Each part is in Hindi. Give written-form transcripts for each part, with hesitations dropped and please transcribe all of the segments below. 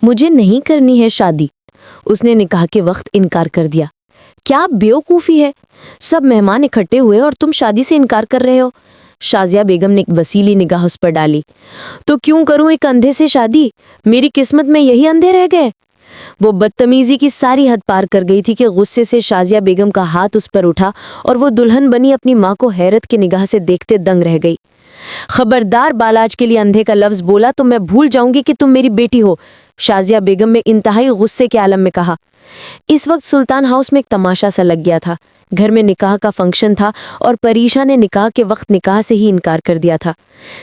मुझे नहीं करनी है शादी। उसने निकाह के वक्त इनकार कर दिया। क्या बेवकूफ़ी है, सब मेहमान इकट्ठे हुए और तुम शादी से इनकार कर रहे हो। शाजिया बेगम ने एक वसीली निगाह उस पर डाली। तो क्यों करूं एक अंधे से शादी, मेरी किस्मत में यही अंधे रह गए। वो बदतमीजी की सारी हद पार कर गई थी कि गुस्से से शाजिया बेगम का हाथ उस पर उठा और वो दुल्हन बनी अपनी माँ को हैरत की निगाह से देखते दंग रह गई। खबरदार बालाज के लिए अंधे का लफ्ज बोला तो मैं भूल जाऊंगी कि तुम मेरी बेटी हो, शाजिया बेगम ने इंतहाई गुस्से के आलम में कहा। इस वक्त सुल्तान हाउस में एक तमाशा सा लग गया था। घर में निकाह का फंक्शन था और परीशा ने निकाह के वक्त निकाह से ही इनकार कर दिया था।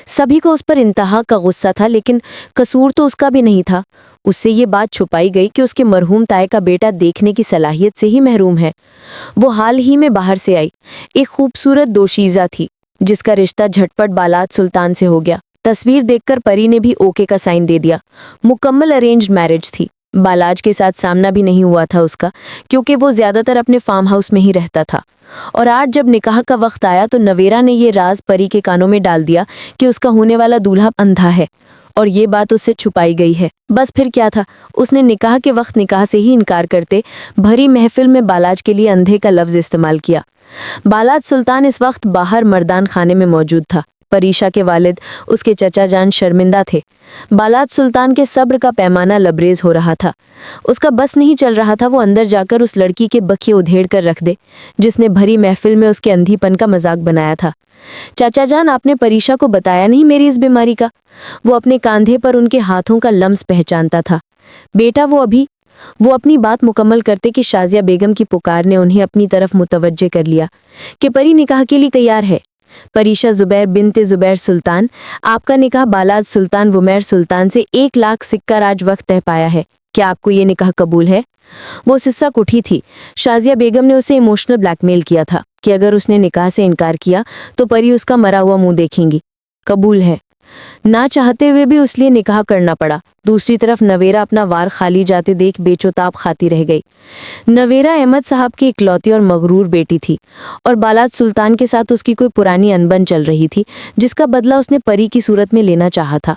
सभी को उस पर इंतहा का गुस्सा था, लेकिन कसूर तो उसका भी नहीं था। उससे ये बात छुपाई गई कि उसके मरहूम ताए का बेटा देखने की सलाहियत से ही महरूम है। वो हाल ही में बाहर से आई, एक खूबसूरत दोशीज़ा थी जिसका रिश्ता झटपट बालात सुल्तान से हो गया। तस्वीर देखकर परी ने भी ओके का साइन दे दिया। मुकम्मल अरेंज्ड मैरिज थी। बालाज के साथ सामना भी नहीं हुआ था उसका, क्योंकि वो ज्यादातर अपने फार्म हाउस में ही रहता था। और आज जब निकाह का वक्त आया तो नवेरा ने ये राज परी के कानों में डाल दिया कि उसका होने वाला दूल्हा अंधा है और ये बात उससे छुपाई गई है। बस फिर क्या था, उसने निकाह के वक्त निकाह से ही इनकार करते भरी महफिल में बालाज के लिए अंधे का लफ्ज इस्तेमाल किया। बालाज सुल्तान इस वक्त बाहर मर्दान खाने में मौजूद था। परीशा के वालिद उसके चचा जान शर्मिंदा थे। बालाज सुल्तान के सब्र का पैमाना लबरेज हो रहा था। उसका बस नहीं चल रहा था वो अंदर जाकर उस लड़की के बखिए उधेड़ कर रख दे जिसने भरी महफिल में उसके अंधीपन का मजाक बनाया था। चाचा जान, आपने परीशा को बताया नहीं मेरी इस बीमारी का। वो अपने कांधे पर उनके हाथों का लम्स पहचानता था। बेटा, वो अपनी बात मुकम्मल करते कि शाजिया बेगम की पुकार ने उन्हें अपनी तरफ मुतवज्जे कर लिया कि परी निकाह के लिए तैयार है। परीशा जुबैर बिनते जुबैर सुल्तान, आपका निकाह बालाज सुल्तान वुमैर सुल्तान से 1 लाख सिक्का राज वक्त तय पाया है। क्या आपको ये निकाह कबूल है? वो सिस्सक उठी थी। शाजिया बेगम ने उसे इमोशनल ब्लैकमेल किया था कि अगर उसने निकाह से इनकार किया तो परी उसका मरा हुआ मुंह देखेंगी। कबूल है। ना चाहते हुए भी उसलिए निकाह करना पड़ा। दूसरी तरफ नवेरा अपना वार खाली जाते देख बेचोताब खाती रह गई। नवेरा अहमद साहब की इकलौती और मगरूर बेटी थी और बालाज सुल्तान के साथ उसकी कोई पुरानी अनबन चल रही थी जिसका बदला उसने परी की सूरत में लेना चाहा था।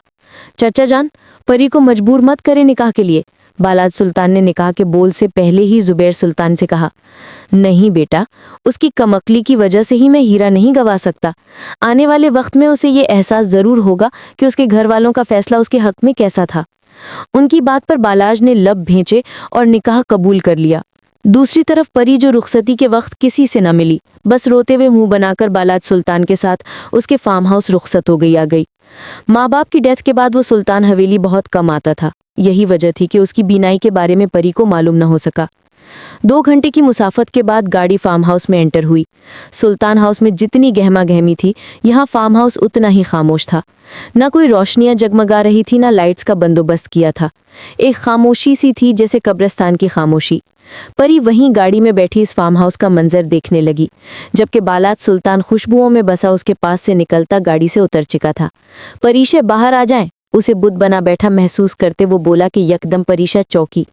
चचा जान, परी को मजबूर मत करें निकाह के लिए, बालाज सुल्तान ने निकाह के बोल से पहले ही जुबैर सुल्तान से कहा। नहीं बेटा, उसकी कमअक्ली की वजह से ही मैं हीरा नहीं गवा सकता। आने वाले वक्त में उसे ये एहसास जरूर होगा कि उसके घर वालों का फैसला उसके हक में कैसा था। उनकी बात पर बालाज ने लब भेंचे और निकाह कबूल कर लिया। दूसरी तरफ परी जो रुखसती के वक्त किसी से न मिली, बस रोते हुए मुंह बनाकर बालाज सुल्तान के साथ उसके फार्म हाउस रुखसत हो गई आ गई। माँ बाप की डेथ के बाद वो सुल्तान हवेली बहुत कम आता था। यही वजह थी कि उसकी बीनाई के बारे में परी को मालूम न हो सका। 2 घंटे की मुसाफत के बाद गाड़ी फार्म हाउस में एंटर हुई। सुल्तान हाउस में जितनी गहमा गहमी थी, यहाँ फार्म हाउस उतना ही खामोश था। न कोई रोशनियां जगमगा रही थी, न लाइट्स का बंदोबस्त किया था। एक खामोशी सी थी जैसे कब्रिस्तान की खामोशी। परी वहीं गाड़ी में बैठी इस फार्म हाउस का मंजर देखने लगी, जबकि बालाज सुल्तान खुशबुओं में बसा उसके पास से निकलता गाड़ी से उतर चुका था। परीशा बाहर आ जाएं, उसे बुत बना बैठा महसूस करते वो बोला कि यकदम परीशा चौंकी।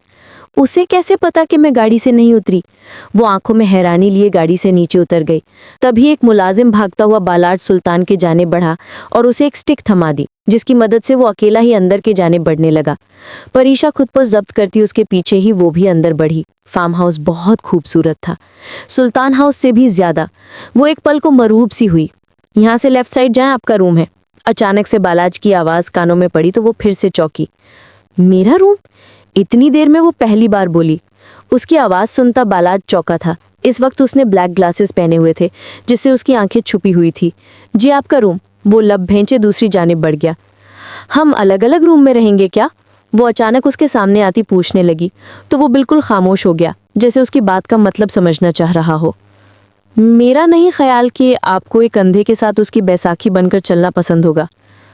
उसे कैसे पता कि मैं गाड़ी से नहीं उतरी? वो आंखों में हैरानी लिए गाड़ी से नीचे उतर गई। तभी एक मुलाजिम भागता हुआ बालाज सुल्तान के जाने बढ़ा और उसे एक स्टिक थमा दी, जिसकी मदद से वो अकेला ही अंदर के जाने बढ़ने लगा। परीशा खुद को जब्त करती उसके पीछे ही वो भी अंदर बढ़ी। फार्म हाउस बहुत खूबसूरत था, सुल्तान हाउस से भी ज्यादा। वो एक पल को मरूब सी हुई। यहाँ से लेफ्ट साइड जाएं, आपका रूम है। अचानक से बालाज की आवाज कानों में पड़ी तो वो फिर से चौंकी। मेरा रूम? इतनी देर में वो पहली बार बोली। उसकी आवाज सुनता बालाज चौंका था। इस वक्त उसने ब्लैक ग्लासेस पहने हुए थे जिससे उसकी आंखें छुपी हुई थी। जी आपका रूम। वो लब भेंचे दूसरी जानिब बढ़ गया। हम अलग अलग रूम में रहेंगे क्या? वो अचानक उसके सामने आती पूछने लगी तो वो बिल्कुल खामोश हो गया, जैसे उसकी बात का मतलब समझना चाह रहा हो। मेरा नहीं ख्याल कि आपको एक अंधे के साथ उसकी बैसाखी बनकर चलना पसंद होगा।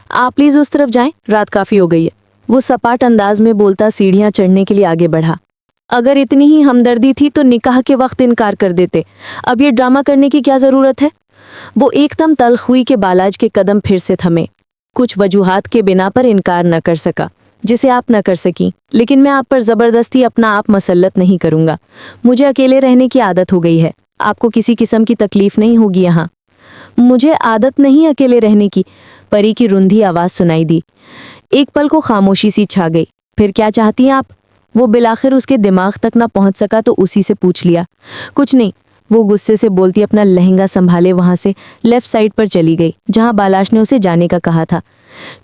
आप प्लीज उस तरफ जाएं, रात काफी हो गई है। वो सपाट अंदाज में बोलता सीढ़ियां चढ़ने के लिए आगे बढ़ा। अगर इतनी ही हमदर्दी थी तो निकाह के वक्त इनकार कर देते। अब ये ड्रामा करने की क्या जरूरत है? वो एकदम तल्ख हुई कि बालाज के कदम फिर से थमे। कुछ वजूहात के बिना पर इनकार न कर सका, जिसे आप न कर सकी, लेकिन मैं आप पर जबरदस्ती अपना आप मसल्लत नहीं करूंगा। मुझे अकेले रहने की आदत हो गई है। आपको किसी किस्म की तकलीफ नहीं होगी यहाँ। मुझे आदत नहीं अकेले रहने की, परी की रुंधी आवाज सुनाई दी। एक पल को खामोशी सी छा गई। फिर क्या चाहती हैं आप? वो बिलाखिर उसके दिमाग तक ना पहुंच सका तो उसी से पूछ लिया। कुछ नहीं, वो गुस्से से बोलती अपना लहंगा संभाले वहां से लेफ्ट साइड पर चली गई जहां बालाश ने उसे जाने का कहा था।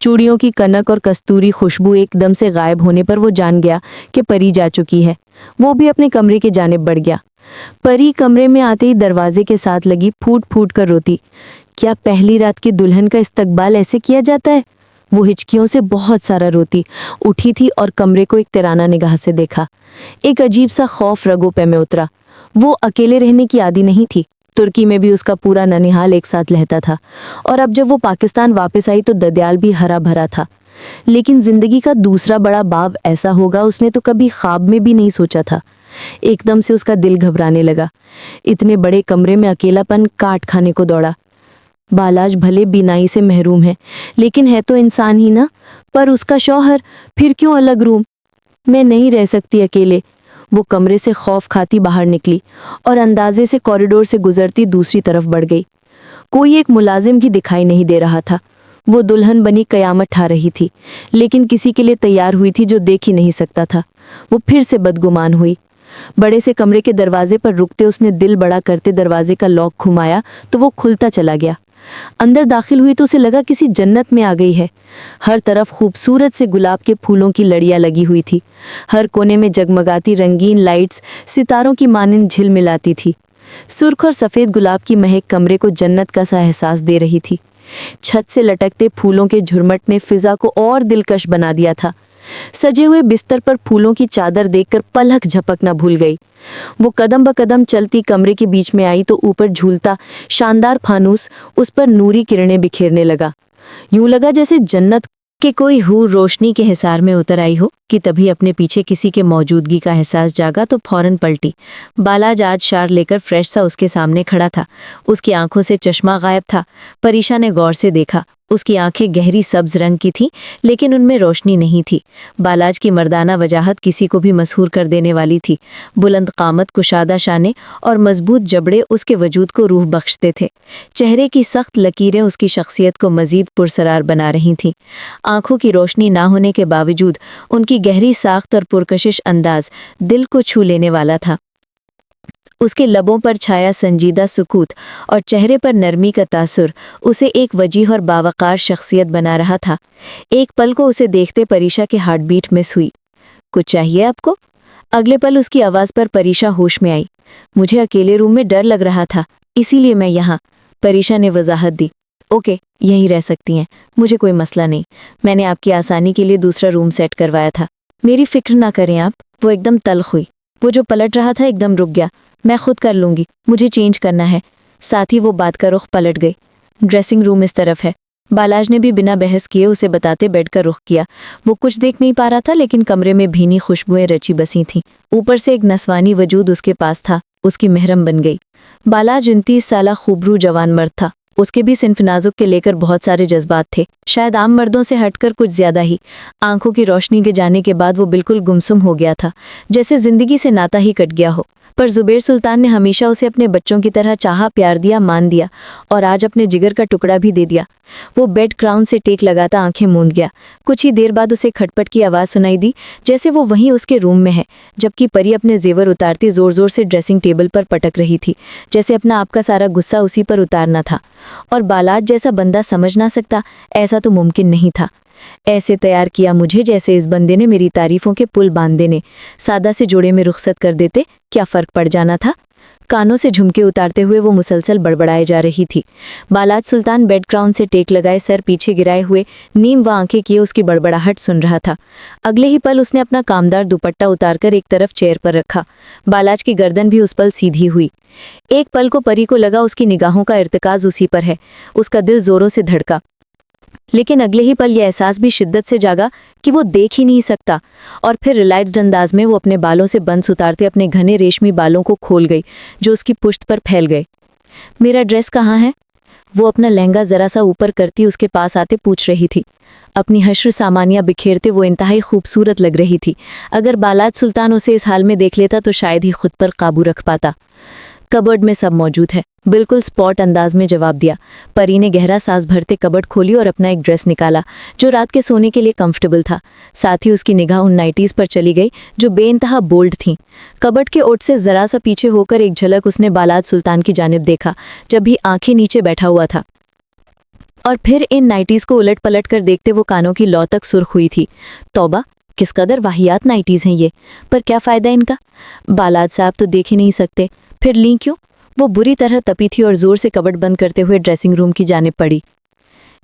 चूड़ियों की कनक और कस्तूरी खुशबू एकदम से गायब होने पर वो जान गया कि परी जा चुकी है। वो भी अपने कमरे की जानिब बढ़ गया। परी कमरे में आते ही दरवाजे के साथ लगी फूट फूट कर रोती। क्या पहली रात की दुल्हन का इस्तकबाल ऐसे किया जाता है? वो हिचकियों से बहुत सारा रोती उठी थी और कमरे को एक तिराना निगाह से देखा। एक अजीब सा खौफ रगों पे में उतरा। वो अकेले रहने की आदी नहीं थी। तुर्की में भी उसका पूरा ननिहाल एक साथ रहता था और अब जब वो पाकिस्तान वापस आई तो ददयाल भी हरा भरा था। लेकिन जिंदगी का दूसरा बड़ा बाब ऐसा होगा उसने तो कभी ख्वाब में भी नहीं सोचा था। एकदम से उसका दिल घबराने लगा। इतने बड़े कमरे में अकेलापन काट खाने को दौड़ा। बालाज भले बीनाई से महरूम है लेकिन है तो इंसान ही ना। पर उसका शौहर, फिर क्यों अलग रूम? मैं नहीं रह सकती अकेले। वो कमरे से खौफ खाती बाहर निकली और अंदाजे से कॉरिडोर से गुजरती दूसरी तरफ बढ़ गई। कोई एक मुलाजिम भी दिखाई नहीं दे रहा था। वो दुल्हन बनी कयामत ठा रही थी लेकिन किसी के लिए तैयार हुई थी जो देख ही नहीं सकता था। वो फिर से बदगुमान हुई। बड़े से कमरे के दरवाजे पर रुकते उसने दिल बड़ा करते दरवाजे का लॉक घुमाया तो वो खुलता चला गया। अंदर दाखिल हुई तो उसे लगा किसी जन्नत में आ गई है। हर तरफ खूबसूरत से गुलाब के फूलों की लड़ियां लगी हुई थी। हर कोने में जगमगाती रंगीन लाइट्स सितारों की मानिंद झिलमिलाती थी। सुर्ख और सफ़ेद गुलाब की महक कमरे को जन्नत का सा एहसास दे रही थी। छत से लटकते फूलों के झुरमट ने फिजा को और दिलकश बना दिया था। सजे हुए बिस्तर पर फूलों की चादर देखकर पलक झपकना भूल गई। वो कदम ब कदम चलती कमरे के बीच में आई तो ऊपर झूलता शानदार फानूस उस पर नूरी किरणें बिखेरने लगा। यूं लगा जैसे जन्नत के कोई हूर रोशनी के हिसार में उतर आई हो कि तभी अपने पीछे किसी के मौजूदगी का एहसास जागा तो फौरन पलटी। बालाज आज शार लेकर फ्रेश सा उसके सामने खड़ा था। उसकी आंखों से चश्मा गायब था। परीशा ने गौर से देखा। उसकी आंखें गहरी सब्ज रंग की थीं लेकिन उनमें रोशनी नहीं थी। बालाज की मर्दाना वजाहत किसी को भी मसहूर कर देने वाली थी। बुलंद कामत, कुशादा शाने और मजबूत जबड़े उसके वजूद को रूह बख्शते थे। चेहरे की सख्त लकीरें उसकी शख्सियत को मजीद पुरसरार बना रही थीं। आंखों की रोशनी ना होने के बावजूद उनकी गहरी साख्त और पुरकशिश अंदाज दिल को छू लेने वाला था। उसके लबों पर छाया संजीदा सुकूत और चेहरे पर नरमी का तासुर उसे एक वजीह और बावकार शख्सियत बना रहा था। एक पल को उसे देखते परीशा के हार्ट बीट मिस हुई। कुछ चाहिए आपको? अगले पल उसकी आवाज़ पर परीशा होश में आई। मुझे अकेले रूम में डर लग रहा था, इसीलिए मैं यहाँ। परीशा ने वजाहत दी। ओके, यहीं रह सकती हैं, मुझे कोई मसला नहीं। मैंने आपकी आसानी के लिए दूसरा रूम सेट करवाया था। मेरी फिक्र ना करें आप। वो एकदम तल्ख हुई। वो जो पलट रहा था एकदम रुक गया। मैं खुद कर लूँगी, मुझे चेंज करना है। साथ ही वो बात का रुख पलट गई। ड्रेसिंग रूम इस तरफ है। बालाज ने भी बिना बहस किए उसे बताते बेड का रुख किया। वो कुछ देख नहीं पा रहा था लेकिन कमरे में भीनी खुशबुएं रची बसी थीं। ऊपर से एक नस्वानी वजूद उसके पास था। उसकी महरम बन गई। बालाज 29 साला खूबरू जवान मर्द था। उसके भी सिन्फ नाजुक के लेकर बहुत सारे जज्बात थे, शायद आम मर्दों से हटकर कुछ ज्यादा ही। आंखों की रोशनी के जाने के बाद वो बिल्कुल गुमसुम हो गया था, जैसे जिंदगी से नाता ही कट गया हो। पर जुबेर सुल्तान ने हमेशा उसे अपने बच्चों की तरह चाहा, प्यार दिया, मान दिया और आज अपने जिगर का टुकड़ा भी दे दिया। वो बेड क्राउन से टेक लगाता आंखें मूंद गया। कुछ ही देर बाद उसे खटपट की आवाज़ सुनाई दी, जैसे वो वहीं उसके रूम में है, जबकि परी अपने जेवर उतारती जोर जोर से ड्रेसिंग टेबल पर पटक रही थी, जैसे अपना आपका सारा गुस्सा उसी पर उतारना था। और बालाज जैसा बंदा समझ ना सकता, ऐसा तो मुमकिन नहीं था। ऐसे तैयार किया मुझे जैसे इस बंदे ने मेरी तारीफों के पुल बांध देने। सादा से जोड़े में रुखसत कर देते, क्या फ़र्क पड़ जाना था। कानों से झुमके उतारते हुए वो मुसलसल बड़बड़ाए जा रही थी। बालाज सुल्तान बेड क्राउन से टेक लगाए, सर पीछे गिराए हुए, नीम व आंखें किए उसकी बड़बड़ाहट सुन रहा था। अगले ही पल उसने अपना कामदार दुपट्टा उतारकर एक तरफ चेयर पर रखा। बालाज की गर्दन भी उस पल सीधी हुई। एक पल को परी को लगा उसकी निगाहों का इर्तिकाज उसी पर है। उसका दिल जोरों से धड़का, लेकिन अगले ही पल यह एहसास भी शिद्दत से जागा कि वो देख ही नहीं सकता। और फिर रिलैक्स्ड अंदाज में वो अपने बालों से बंस उतारते अपने घने रेशमी बालों को खोल गई जो उसकी पुश्त पर फैल गए। मेरा ड्रेस कहाँ है? वो अपना लहंगा जरा सा ऊपर करती उसके पास आते पूछ रही थी। अपनी हश्र सामानियां बिखेरते वो इंतहाई खूबसूरत लग रही थी। अगर बालाज सुल्तान उसे इस हाल में देख लेता तो शायद ही खुद पर काबू रख पाता। कबर्ड में सब मौजूद है, बिल्कुल स्पॉट अंदाज में जवाब दिया। परी ने गहरा सांस भरते कबर्ड खोली और अपना एक ड्रेस निकाला जो रात के सोने के लिए कंफर्टेबल था। साथ ही उसकी निगाह उन नाइटीज पर चली गई जो बेइंतहा बोल्ड थीं। कबर्ड के ओट से जरा सा पीछे होकर एक झलक उसने बालाद सुल्तान की जानिब देखा, जब भी आंखें नीचे बैठा हुआ था, और फिर इन नाइटीज को उलट पलट कर देखते वो कानों की लौ तक सुर्ख हुई थी। तौबा, किस कदर वाहियात नाइटीज हैं ये, पर क्या फ़ायदा इनका? बालाद साहब तो देख ही नहीं सकते, फिर ली क्यों? वो बुरी तरह तपी थी और जोर से कबर्ड बंद करते हुए ड्रेसिंग रूम की जानिब पड़ी।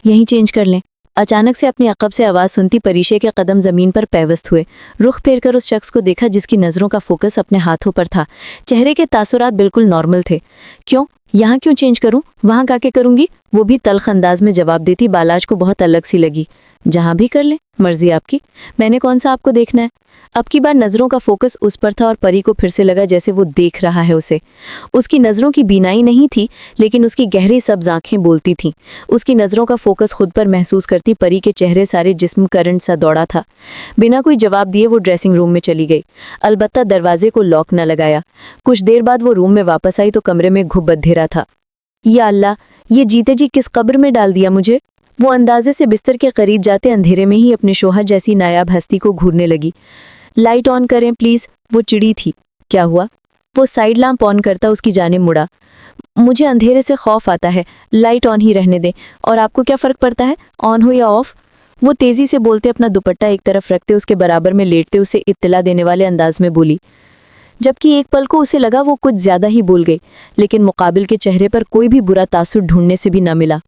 यहीं चेंज कर लें। अचानक से अपनी अकब से आवाज़ सुनती परीशे के कदम ज़मीन पर पैवस्त हुए। रुख फेरकर उस शख्स को देखा जिसकी नज़रों का फोकस अपने हाथों पर था। चेहरे के तासुरात बिल्कुल नॉर्मल थे। क्यों? यहाँ क्यों चेंज करूँ? वहाँ काके करूँगी? वो भी तल्ख अंदाज में जवाब देती बालाज को बहुत अलग सी लगी। जहाँ भी कर लें, मर्जी आपकी, मैंने कौन सा आपको देखना है? अब की बार नज़रों का फोकस उस पर था और परी को फिर से लगा जैसे वो देख रहा है उसे। उसकी नज़रों की बीनाई नहीं थी, लेकिन उसकी गहरी सब्ज आंखें बोलती थीं। उसकी नज़रों का फोकस खुद पर महसूस करती परी के चेहरे सारे जिस्म करंट सा दौड़ा था। बिना कोई जवाब दिए वो ड्रेसिंग रूम में चली गई, अलबत्ता दरवाजे को लॉक न लगाया। कुछ देर बाद वो रूम में वापस आई तो कमरे में घुप बंधेरा था। या अल्लाह, ये जीते जी किस कब्र में डाल दिया मुझे? वो अंदाजे से बिस्तर के करीब जाते अंधेरे में ही अपने शोहर जैसी नायाब हस्ती को घूरने लगी। लाइट ऑन करें प्लीज़, वो चिड़ी थी। क्या हुआ? वो साइड लैंप ऑन करता उसकी जानिब मुड़ा। मुझे अंधेरे से खौफ आता है, लाइट ऑन ही रहने दें। और आपको क्या फ़र्क पड़ता है, ऑन हो या ऑफ? वो तेज़ी से बोलते अपना दुपट्टा एक तरफ रखते उसके बराबर में लेटते उसे इत्तला देने वाले अंदाज में बोली, जबकि एक पल को उसे लगा वो कुछ ज़्यादा ही बोल गई, लेकिन मुकाबिल के चेहरे पर कोई भी बुरा तासुर ढूंढने से भी न मिला।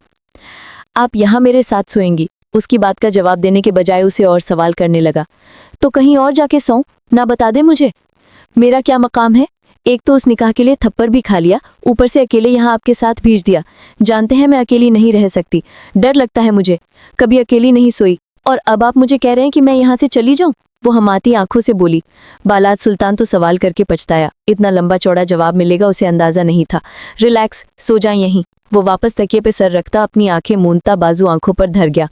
आप यहाँ मेरे साथ सोएंगी? उसकी बात का जवाब देने के बजाय उसे और सवाल करने लगा। तो कहीं और जाके सोऊं? ना बता दे मुझे, मेरा क्या मकाम है? एक तो उस निकाह के लिए थप्पड़ भी खा लिया, ऊपर से अकेले यहाँ आपके साथ भेज दिया। जानते हैं मैं अकेली नहीं रह सकती, डर लगता है मुझे, कभी अकेली नहीं सोई, और अब आप मुझे कह रहे हैं कि मैं यहाँ से चली जाऊँ? वो हमाती आंखों से बोली। बालाद सुल्तान तो सवाल करके पछताया, इतना लंबा चौड़ा जवाब मिलेगा उसे अंदाजा नहीं था। रिलैक्स, सो जाएं यहीं। वो वापस तकिए पे सर रखता अपनी आंखें मूंदता बाजू आंखों पर धर गया।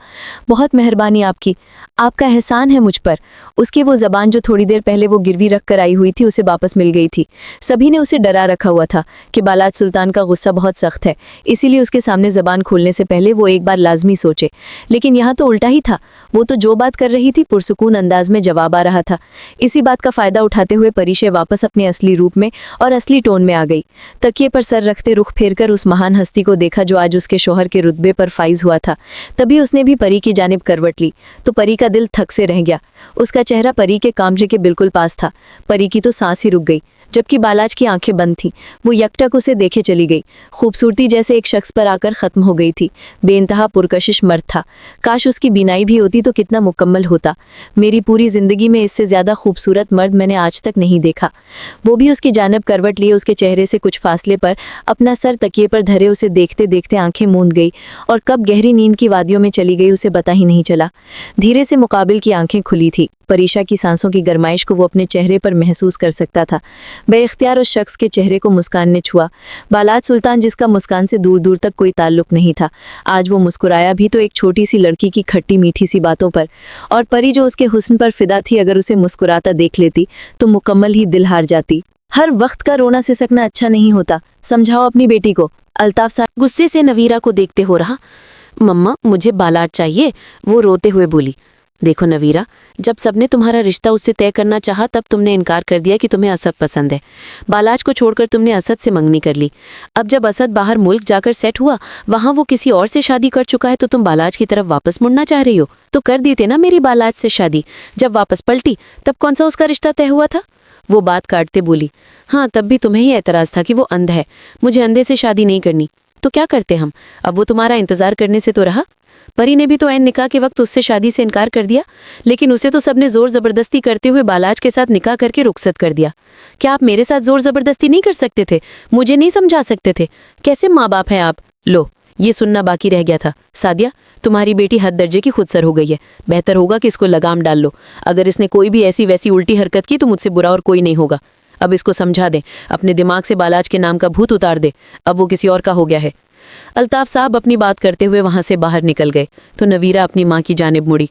बहुत मेहरबानी आपकी, आपका एहसान है मुझ पर। उसकी वो जबान जो थोड़ी देर पहले वो गिरवी रख कर आई हुई थी उसे वापस मिल गई थी। सभी ने उसे डरा रखा हुआ था कि बालाद सुल्तान का गुस्सा बहुत सख्त है, इसीलिए उसके सामने जबान खोलने से पहले वो एक बार लाजमी सोचे। लेकिन यहाँ तो उल्टा ही था, वो तो जो बात कर रही थी पुरसुकून अंदाज में जवाब आ रहा था। इसी बात का फायदा उठाते हुए परीशे वापस अपने असली रूप में और असली टोन में आ गई। तकिए पर सर रखते रुख फेरकर उस महान हस्ती को देखा जो आज उसके शौहर के रुतबे पर फाइज हुआ था। तभी उसने भी परी की जानिब करवट ली तो परी का दिल थक से रह गया। उसका चेहरा परी के कामरे के बिल्कुल पास था। परी की तो सांस ही रुक गई, जबकि बालाज की आंखें बंद थीं। वो यकटक उसे देखे चली गई। खूबसूरती जैसे एक शख्स पर आकर खत्म हो गई थी। बेइंतहा पुरकशिश मर्द था। काश उसकी बीनाई भी होती तो कितना मुकम्मल होता। मेरी पूरी जिंदगी में इससे ज्यादा खूबसूरत मर्द मैंने आज तक नहीं देखा। वो भी उसकी जानिब करवट लिए उसके चेहरे से कुछ फासले पर अपना सर तकिए पर धरे उसे देखते देखते आंखें मूंद गई, और कब गहरी नींद की वादियों में चली गई उसे पता ही नहीं चला। धीरे से मुकाबिल की आंखें खुली थी। परीशा की सांसों की गरमाइश को वो अपने चेहरे पर महसूस कर सकता था। बेइख्तियार उस शख्स के चेहरे को मुस्कान ने छुआ। बालाद सुल्तान, जिसका मुस्कान से दूर दूर तक कोई ताल्लुक नहीं था, आज वो मुस्कुराया भी तो एक छोटी सी लड़की की खट्टी मीठी सी बातों पर। और परी जो उसके हुस्न पर फिदा थी, अगर उसे मुस्कुराता देख लेती तो मुकम्मल ही दिल हार जाती। हर वक्त का रोना सिसकना अच्छा नहीं होता, समझाओ अपनी बेटी को। अल्ताफ साहब गुस्से से नवीरा को देखते हो रहा। मम्मा, मुझे बालाद चाहिए, वो रोते हुए बोली। देखो नवीरा, जब सबने तुम्हारा रिश्ता उससे तय करना चाहा तब तुमने इनकार कर दिया कि तुम्हें असद पसंद है। बालाज को छोड़कर तुमने असद से मंगनी कर ली। अब जब असद बाहर मुल्क जाकर सेट हुआ, वहाँ वो किसी और से शादी कर चुका है, तो तुम बालाज की तरफ वापस मुड़ना चाह रही हो? तो कर देते ना मेरी बालाज से शादी। जब वापस पलटी तब कौन सा उसका रिश्ता तय हुआ था? वो बात काटते बोली। हाँ, तब भी तुम्हें ही एतराज़ था कि वो अंध है, मुझे अंधे से शादी नहीं करनी। तो क्या करते हम? अब वो तुम्हारा इंतजार करने से तो रहा। परी ने भी तो ऐन निकाह के वक्त उससे शादी से इनकार कर दिया, लेकिन उसे तो सबने जोर जबरदस्ती करते हुए बालाज के साथ निकाह करके रुखसत कर दिया। क्या आप मेरे साथ जोर जबरदस्ती नहीं कर सकते थे? मुझे नहीं समझा सकते थे? कैसे माँ बाप हैं आप? लो, ये सुनना बाकी रह गया था। सादिया, तुम्हारी बेटी हद दर्जे की खुदसर हो गई है। बेहतर होगा कि इसको लगाम डाल लो। अगर इसने कोई भी ऐसी वैसी उल्टी हरकत की तो मुझसे बुरा और कोई नहीं होगा। अब इसको समझा दे, अपने दिमाग से बालाज के नाम का भूत उतार दे। अब वो किसी और का हो गया है। अल्ताफ साहब अपनी बात करते हुए वहां से बाहर निकल गए तो नवीरा अपनी माँ की जानिब मुड़ी।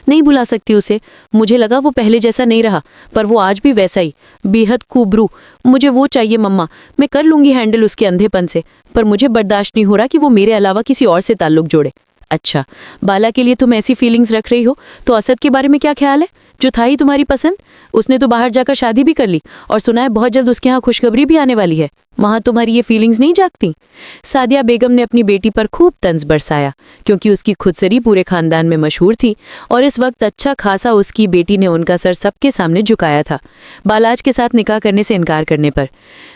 नहीं भुला सकती उसे, मुझे लगा वो पहले जैसा नहीं रहा, पर वो आज भी वैसा ही, बेहद खूबरू। मुझे वो चाहिए मम्मा, मैं कर लूंगी हैंडल उसके अंधेपन से, पर मुझे बर्दाश्त नहीं हो रहा कि वो मेरे अलावा किसी और से ताल्लुक जोड़े। अच्छा, बाला के लिए तुम ऐसी फीलिंग्स रख रही हो, तो असद के बारे में क्या ख्याल है, जो था ही तुम्हारी पसंद? उसने तो बाहर जाकर शादी भी कर ली और सुना है बहुत जल्द उसके यहाँ खुशखबरी भी आने वाली है। वहां तुम्हारी ये फीलिंग्स नहीं जागती? सादिया बेगम ने अपनी बेटी पर खूब तंज बरसाया, क्योंकि उसकी खुदसरी पूरे खानदान में मशहूर थी और इस वक्त अच्छा खासा उसकी बेटी ने उनका सर सबके सामने झुकाया था, बालाज के साथ निकाह करने से इनकार करने पर।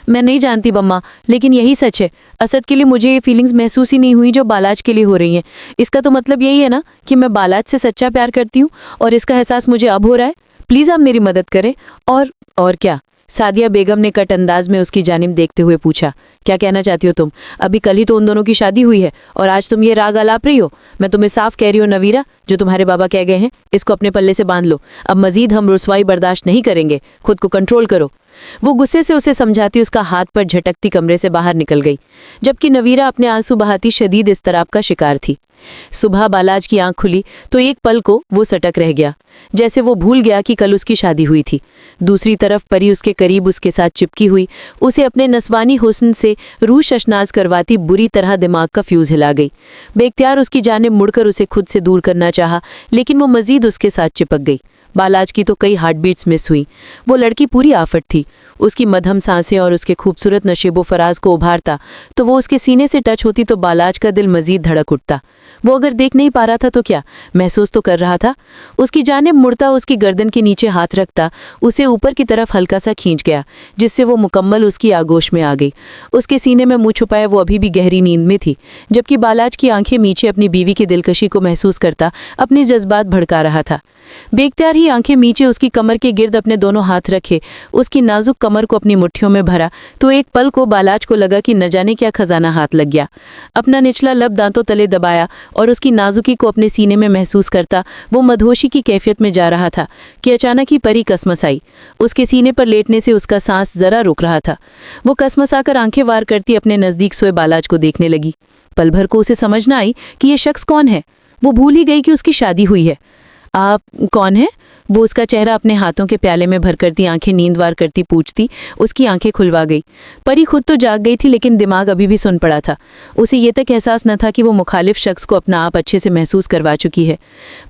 मैं नहीं जानती बम्मा, लेकिन यही सच है। असद के लिए मुझे ये फीलिंग्स महसूस ही नहीं हुई जो बालाज के लिए हो रही हैं। इसका तो मतलब यही है ना कि मैं बालाज से सच्चा प्यार करती हूँ और इसका एहसास मुझे अब हो रहा है। प्लीज़ आप मेरी मदद करें। और क्या? सादिया बेगम ने कट अंदाज में उसकी जानिब देखते हुए पूछा। क्या कहना चाहती हो तुम? अभी कल ही तो उन दोनों की शादी हुई है और आज तुम ये राग अलाप रही हो। मैं तुम्हें साफ कह रही हूँ नवीरा, जो तुम्हारे बाबा कह गए हैं इसको अपने पल्ले से बांध लो। अब मजीद हम रुसवाई बर्दाश्त नहीं करेंगे, खुद को कंट्रोल करो। वो गुस्से से उसे समझाती उसका हाथ पर झटकती कमरे से बाहर निकल गई, जबकि नवीरा अपने आंसू बहाती शदीद इस्तराब का शिकार थी। सुबह बालाज की आंख खुली तो एक पल को वो सटक रह गया, जैसे वो भूल गया कि कल उसकी शादी हुई थी। दूसरी तरफ परी उसके करीब उसके साथ चिपकी हुई उसे अपने नस्वानी हुस्न से रूह शशनाज करवाती बुरी तरह दिमाग का फ्यूज हिला गई। बेख्तियार उसकी जानिब मुड़कर उसे खुद से दूर करना चाहा, लेकिन वो मजीद उसके साथ चिपक गई। बालाज की तो कई हार्ट बीट्स मिस हुई। वो लड़की पूरी आफत थी। उसकी मध्यम सांसें और उसके खूबसूरत नशेबो फराज को उभारता तो वो उसके सीने से टच होती तो बालाज का दिल मजीद धड़क उठता। वो अगर देख नहीं पा रहा था तो क्या महसूस तो कर रहा था। उसकी जानिब मुड़ता, उसकी गर्दन के नीचे हाथ रखता उसे ऊपर की तरफ हल्का सा खींच गया, जिससे वो मुकम्मल उसकी आगोश में आ गई। उसके सीने में मुंह छुपाए वो अभी भी गहरी नींद में थी, जबकि बालाज की आंखें नीचे अपनी बीवी की दिलकशी को महसूस करता अपने जज्बात भड़का रहा था। बेख्तियार ही आंखें नीचे उसकी कमर के गिर्द अपने दोनों हाथ रखे उसकी नाजुक कमर को अपनी मुट्ठियों में भरा तो एक पल को बालाज को लगा कि न जाने क्या खजाना हाथ लग गया। अपना निचला लब दांतों तले दबाया और उसकी नाजुकी को अपने सीने में महसूस करता वो मदहोशी की कैफियत में जा रहा था कि अचानक ही परी कसमस आई। उसके सीने पर लेटने से उसका सांस जरा रुक रहा था। वो कसमस आकर आंखें वार करती अपने नजदीक सोए बालाज को देखने लगी। पल भर को उसे समझ न आई कि ये शख्स कौन है। वो भूल ही गई कि उसकी शादी हुई है। आप कौन है? वो उसका चेहरा अपने हाथों के प्याले में भर करती आंखें नींदवार करती पूछती। उसकी आंखें खुलवा गई। परी खुद तो जाग गई थी, लेकिन दिमाग अभी भी सुन पड़ा था। उसे ये तक एहसास न था कि वो मुखालिफ शख्स को अपना आप अच्छे से महसूस करवा चुकी है।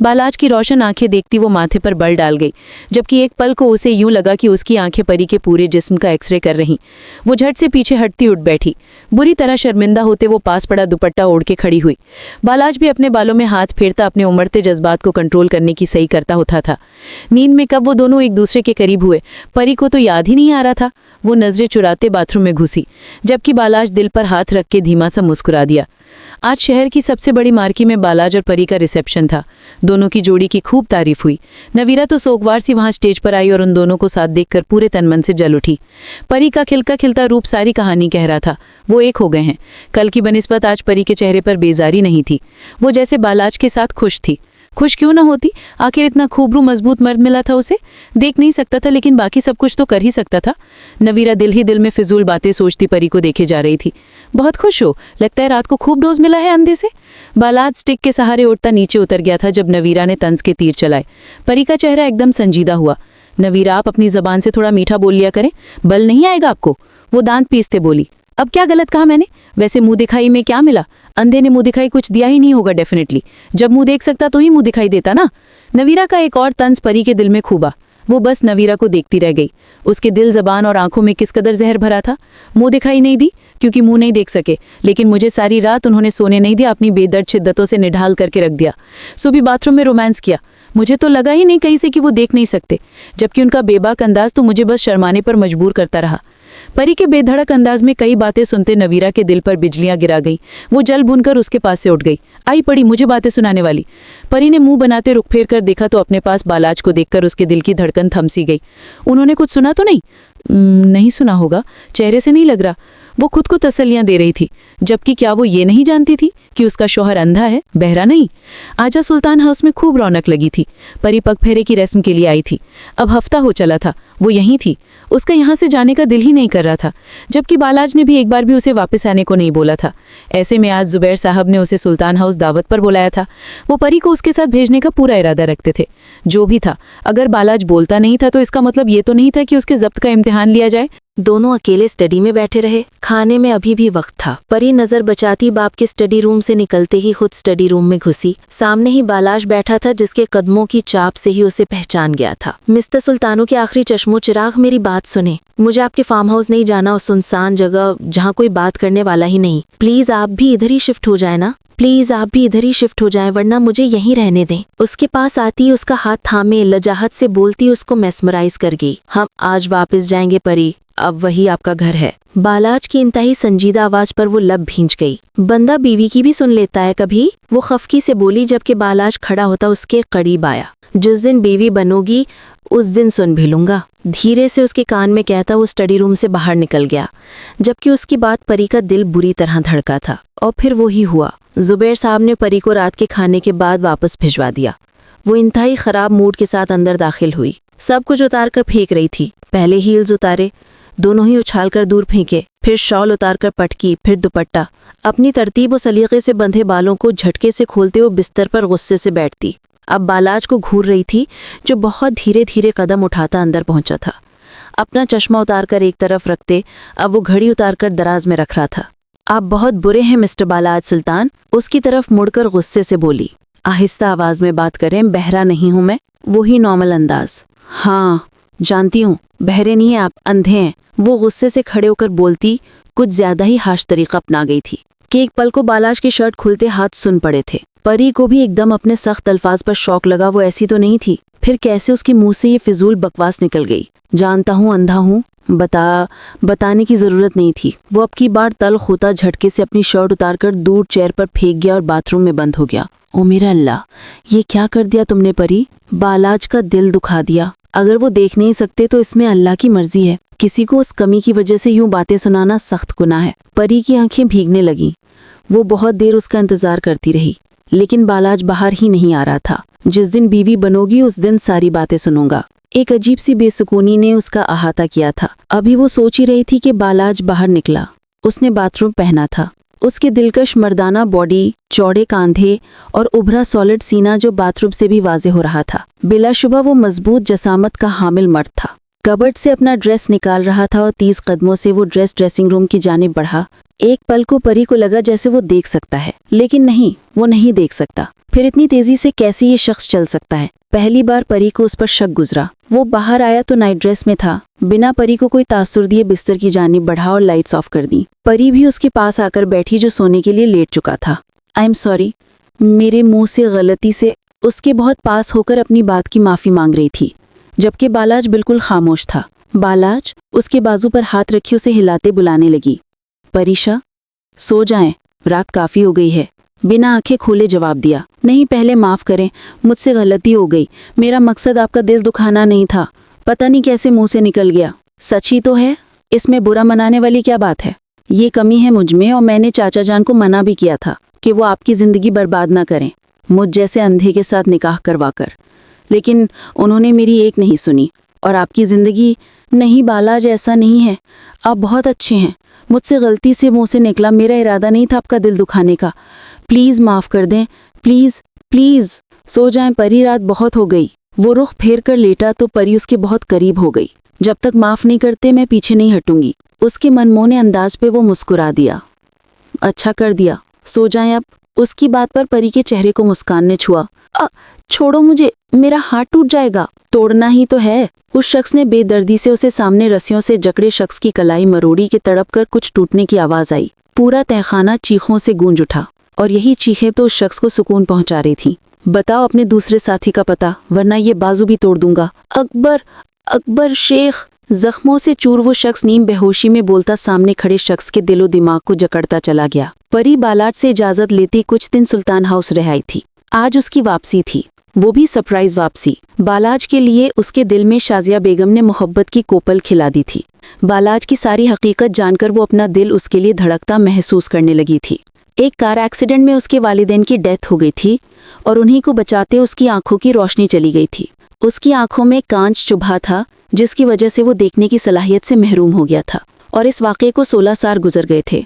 बालाज की रोशन आंखें देखती वो माथे पर बल डाल गई, जबकि एक पल को उसे यूं लगा कि उसकी आंखें परी के पूरे जिस्म का एक्सरे कर रहीं। वो झट से पीछे हटती उठ बैठी। बुरी तरह शर्मिंदा होते वो पास पड़ा दुपट्टा ओढ़ के खड़ी हुई। बालाज भी अपने बालों में हाथ फेरता अपने उमड़ते जज्बात को कंट्रोल करने की सही करता होता था। नींद में कब वो दोनों एक दूसरे के करीब हुए परी को तो याद ही नहीं आ रहा था। वो नजरें चुराते बाथरूम में घुसी, जबकि बालाज दिल पर हाथ रख के धीमा सा मुस्कुरा दिया। आज शहर की सबसे बड़ी मार्की में बालाज और परी का रिसेप्शन था। दोनों की जोड़ी की खूब तारीफ हुई। नवीरा तो सोगवार सी वहां स्टेज पर आई और उन दोनों को साथ देखकर पूरे तन मन से जल उठी। परी का खिलका खिलता रूप सारी कहानी कह रहा था। वो एक हो गए हैं। कल की बनिस्बत आज परी के चेहरे पर बेजारी नहीं थी। वो जैसे बालाज के साथ खुश थी। खुश क्यों ना होती, आखिर इतना खूबरू मजबूत मर्द मिला था उसे। देख नहीं सकता था, लेकिन बाकी सब कुछ तो कर ही सकता था। नवीरा दिल ही दिल में फिजूल बातें सोचती परी को देखे जा रही थी। बहुत खुश हो, लगता है रात को खूब डोज मिला है अंधे से। बालाज स्टिक के सहारे उठता नीचे उतर गया था जब नवीरा ने तंज के तीर चलाए। परी का चेहरा एकदम संजीदा हुआ। नवीरा, आप अपनी जबान से थोड़ा मीठा बोल लिया करें, बल नहीं आएगा आपको। वो दांत पीसते बोली। अब क्या गलत कहा मैंने? वैसे मुंह दिखाई में क्या मिला? अंधे ने मुंह दिखाई कुछ दिया ही नहीं होगा डेफिनेटली। जब मुंह देख सकता तो ही मुंह दिखाई देता ना। नवीरा का एक और तंज परी के दिल में खूबा। वो बस नवीरा को देखती रह गई। उसके दिल, जबान और आंखों में किस कदर जहर भरा था। मुंह दिखाई नहीं दी क्योंकि मुंह नहीं देख सके, लेकिन मुझे सारी रात उन्होंने सोने नहीं दिया, अपनी बेदर्द शिद्दतों से निढाल करके रख दिया। सुबह बाथरूम में रोमांस किया। मुझे तो लगा ही नहीं कहीं से कि वो देख नहीं सकते, जबकि उनका बेबाक अंदाज तो मुझे बस शर्माने पर मजबूर करता रहा। परी के बेधड़क अंदाज में कई बातें सुनते नवीरा के दिल पर बिजलियां गिरा गई। वो जल भुनकर उसके पास से उठ गई। आई पड़ी मुझे बातें सुनाने वाली। परी ने मुंह बनाते रुख फेर कर देखा तो अपने पास बालाज को देखकर उसके दिल की धड़कन थम सी गई। उन्होंने कुछ सुना तो नहीं? नहीं सुना होगा, चेहरे से नहीं लग रहा। वो खुद को तसल्लियां दे रही थी, जबकि क्या वो ये नहीं जानती थी कि उसका शौहर अंधा है, बहरा नहीं। आजा सुल्तान हाउस में खूब रौनक लगी थी। परी पगफेरे की रस्म के लिए आई थी। अब हफ्ता हो चला था, वो यहीं थी। उसका यहाँ से जाने का दिल ही नहीं कर रहा था, जबकि बालाज ने भी एक बार भी उसे वापस आने को नहीं बोला था। ऐसे में आज जुबैर साहब ने उसे सुल्तान हाउस दावत पर बुलाया था। वो परी को उसके साथ भेजने का पूरा इरादा रखते थे। जो भी था, अगर बालाज बोलता नहीं था तो इसका मतलब ये तो नहीं था कि उसके जब्त का इम्तिहान लिया जाए। दोनों अकेले स्टडी में बैठे रहे। खाने में अभी भी वक्त था। परी नजर बचाती बाप के स्टडी रूम से निकलते ही खुद स्टडी रूम में घुसी। सामने ही बालाज बैठा था, जिसके कदमों की चाप से ही उसे पहचान गया था। मिस्टर सुल्तानो के आखिरी चश्मो चिराग, मेरी बात सुने। मुझे आपके फार्म हाउस नहीं जाना, उस सुनसान जगह जहाँ कोई बात करने वाला ही नहीं। प्लीज आप भी इधर ही शिफ्ट हो जाए ना। प्लीज आप भी इधर ही शिफ्ट हो जाएं, वरना मुझे यहीं रहने दें। उसके पास आती, उसका हाथ थामे, लजाहत से बोलती, उसको मेस्मराइज कर गई। हम आज वापस जाएंगे परी, अब वही आपका घर है। बालाज की इंतहाई संजीदा आवाज पर वो लब भींच गई। बंदा बीवी की भी सुन लेता है कभी, वो खफकी से बोली, जबकि बालाज खड़ा होता उसके करीब आया। जिस दिन बीवी बनोगी उस दिन सुन भी लूंगा, धीरे से उसके कान में कहता वो स्टडी रूम से बाहर निकल गया। जबकि उसकी बात परी का दिल बुरी तरह धड़का था। और फिर वो ही हुआ। जुबैर साहब ने परी को रात के खाने के बाद वापस भिजवा दिया। वो इंतहाई खराब मूड के साथ अंदर दाखिल हुई। सब कुछ उतार कर फेंक रही थी। पहले हील्स उतारे, दोनों ही उछालकर दूर फेंके, फिर शॉल उतारकर पटकी, फिर दुपट्टा। अपनी तरतीब और सलीके से बंधे बालों को झटके से खोलते हुए बिस्तर पर गुस्से से बैठती। अब बालाज को घूर रही थी, जो बहुत धीरे धीरे कदम उठाता अंदर पहुंचा था। अपना चश्मा उतारकर एक तरफ रखते, अब वो घड़ी उतारकर दराज में रख रहा था। आप बहुत बुरे हैं मिस्टर बालाज सुल्तान, उसकी तरफ मुड़कर गुस्से से बोली। आहिस्ता आवाज में बात करें, बहरा नहीं हूं मैं। वही नॉर्मल अंदाज। हाँ जानती हूँ, बहरे नहीं हैं आप, अंधे हैं। वो गुस्से से खड़े होकर बोलती, कुछ ज्यादा ही हाश तरीका अपना गई थी कि एक पल को बालाज की शर्ट खुलते हाथ सुन पड़े थे। परी को भी एकदम अपने सख्त अल्फाज पर शौक लगा। वो ऐसी तो नहीं थी, फिर कैसे उसके मुंह से ये फिजूल बकवास निकल गई। जानता हूँ अंधा हूँ, बताने की जरूरत नहीं थी। वो अब की बार तल्ख होता झटके से अपनी शर्ट उतारकर दूर चेयर पर फेंक गया और बाथरूम में बंद हो गया। ओ मेरा अल्लाह, ये क्या कर दिया तुमने परी? बालाज का दिल दुखा दिया। अगर वो देख नहीं सकते तो इसमें अल्लाह की मर्जी है। किसी को उस कमी की वजह से यूं बातें सुनाना सख्त गुनाह है। परी की आंखें भीगने लगीं। वो बहुत देर उसका इंतजार करती रही, लेकिन बालाज बाहर ही नहीं आ रहा था। जिस दिन बीवी बनोगी उस दिन सारी बातें सुनूंगा। एक अजीब सी बेसुकूनी ने उसका अहाता किया था। अभी वो सोच ही रही थी कि बालाज बाहर निकला। उसने बाथरूम पहना था। उसके दिलकश मर्दाना बॉडी, चौड़े कांधे और उभरा सॉलिड सीना जो बाथरूम से भी वाजे हो रहा था। बिलाशुबा वो मजबूत जसामत का हामिल मर्द था। कबर्ड से अपना ड्रेस निकाल रहा था और 30 कदमों से वो ड्रेस ड्रेसिंग रूम की जानिब बढ़ा। एक पल को परी को लगा जैसे वो देख सकता है, लेकिन नहीं, वो नहीं देख सकता। फिर इतनी तेजी से कैसे ये शख्स चल सकता है? पहली बार परी को उस पर शक गुजरा। वो बाहर आया तो नाइट ड्रेस में था। बिना परी को कोई तासुर दिए बिस्तर की जानिब बढ़ा और लाइट्स ऑफ कर दी। परी भी उसके पास आकर बैठी, जो सोने के लिए लेट चुका था। आई एम सॉरी, मेरे मुंह से गलती से। उसके बहुत पास होकर अपनी बात की माफी मांग रही थी, जबकि बालाज बिल्कुल खामोश था। बालाज उसके बाजू पर हाथ रखे उसे हिलाते बुलाने लगी। परीशा, सो जाएं, रात काफी हो गई है। बिना आंखें खोले जवाब दिया। नहीं, पहले माफ करें, मुझसे गलती हो गई। मेरा मकसद आपका दिल दुखाना नहीं था। पता नहीं कैसे मुंह से निकल गया। सच ही तो है, इसमें बुरा मनाने वाली क्या बात है? ये कमी है मुझ में, और मैंने चाचा जान को मना भी किया था कि वो आपकी जिंदगी बर्बाद ना करें मुझ जैसे अंधे के साथ निकाह करवाकर, लेकिन उन्होंने मेरी एक नहीं सुनी और आपकी जिंदगी। नहीं बालाज, ऐसा नहीं है, आप बहुत अच्छे हैं। मुझसे गलती से मुंह से निकला, मेरा इरादा नहीं था आपका दिल दुखाने का। प्लीज माफ कर दें, प्लीज प्लीज। सो जाएं परी, रात बहुत हो गई। वो रुख फेर कर लेटा तो परी उसके बहुत करीब हो गई। जब तक माफ नहीं करते मैं पीछे नहीं हटूंगी। उसके मनमोहने अंदाज पे वो मुस्कुरा दिया। अच्छा कर दिया, सो जाएं अब। उसकी बात पर परी के चेहरे को मुस्कान ने छुआ। छोड़ो मुझे, मेरा हाथ टूट जाएगा। तोड़ना ही तो है। उस शख्स ने बेदर्दी से उसे सामने रस्सियों से जकड़े शख्स की कलाई मरोड़ी के तड़प कर कुछ टूटने की आवाज आई। पूरा तहखाना चीखों से गूंज उठा, और यही चीखें तो उस शख्स को सुकून पहुंचा रही थी। बताओ अपने दूसरे साथी का पता, वरना ये बाजू भी तोड़ दूंगा। अकबर, अकबर शेख। जख्मों से चूर वो शख्स नीम बेहोशी में बोलता सामने खड़े शख्स के दिलो दिमाग को जकड़ता चला गया। परी बालाज से इजाजत लेती कुछ दिन सुल्तान हाउस रह आई थी। आज उसकी वापसी थी। वो भी सरप्राइज वापसी। बालाज के लिए उसके दिल में शाजिया बेगम ने मोहब्बत की कोपल खिला दी थी। बालाज की सारी हकीकत जानकर वो अपना दिल उसके लिए धड़कता महसूस करने लगी थी। एक कार एक्सीडेंट में उसके वालिदैन की डेथ हो गई थी और उन्हीं को बचाते उसकी आंखों की रोशनी चली गई थी। उसकी आंखों में कांच चुभा था जिसकी वजह से वो देखने की सलाहियत से महरूम हो गया था और इस वाक़े को 16 साल गुजर गए थे।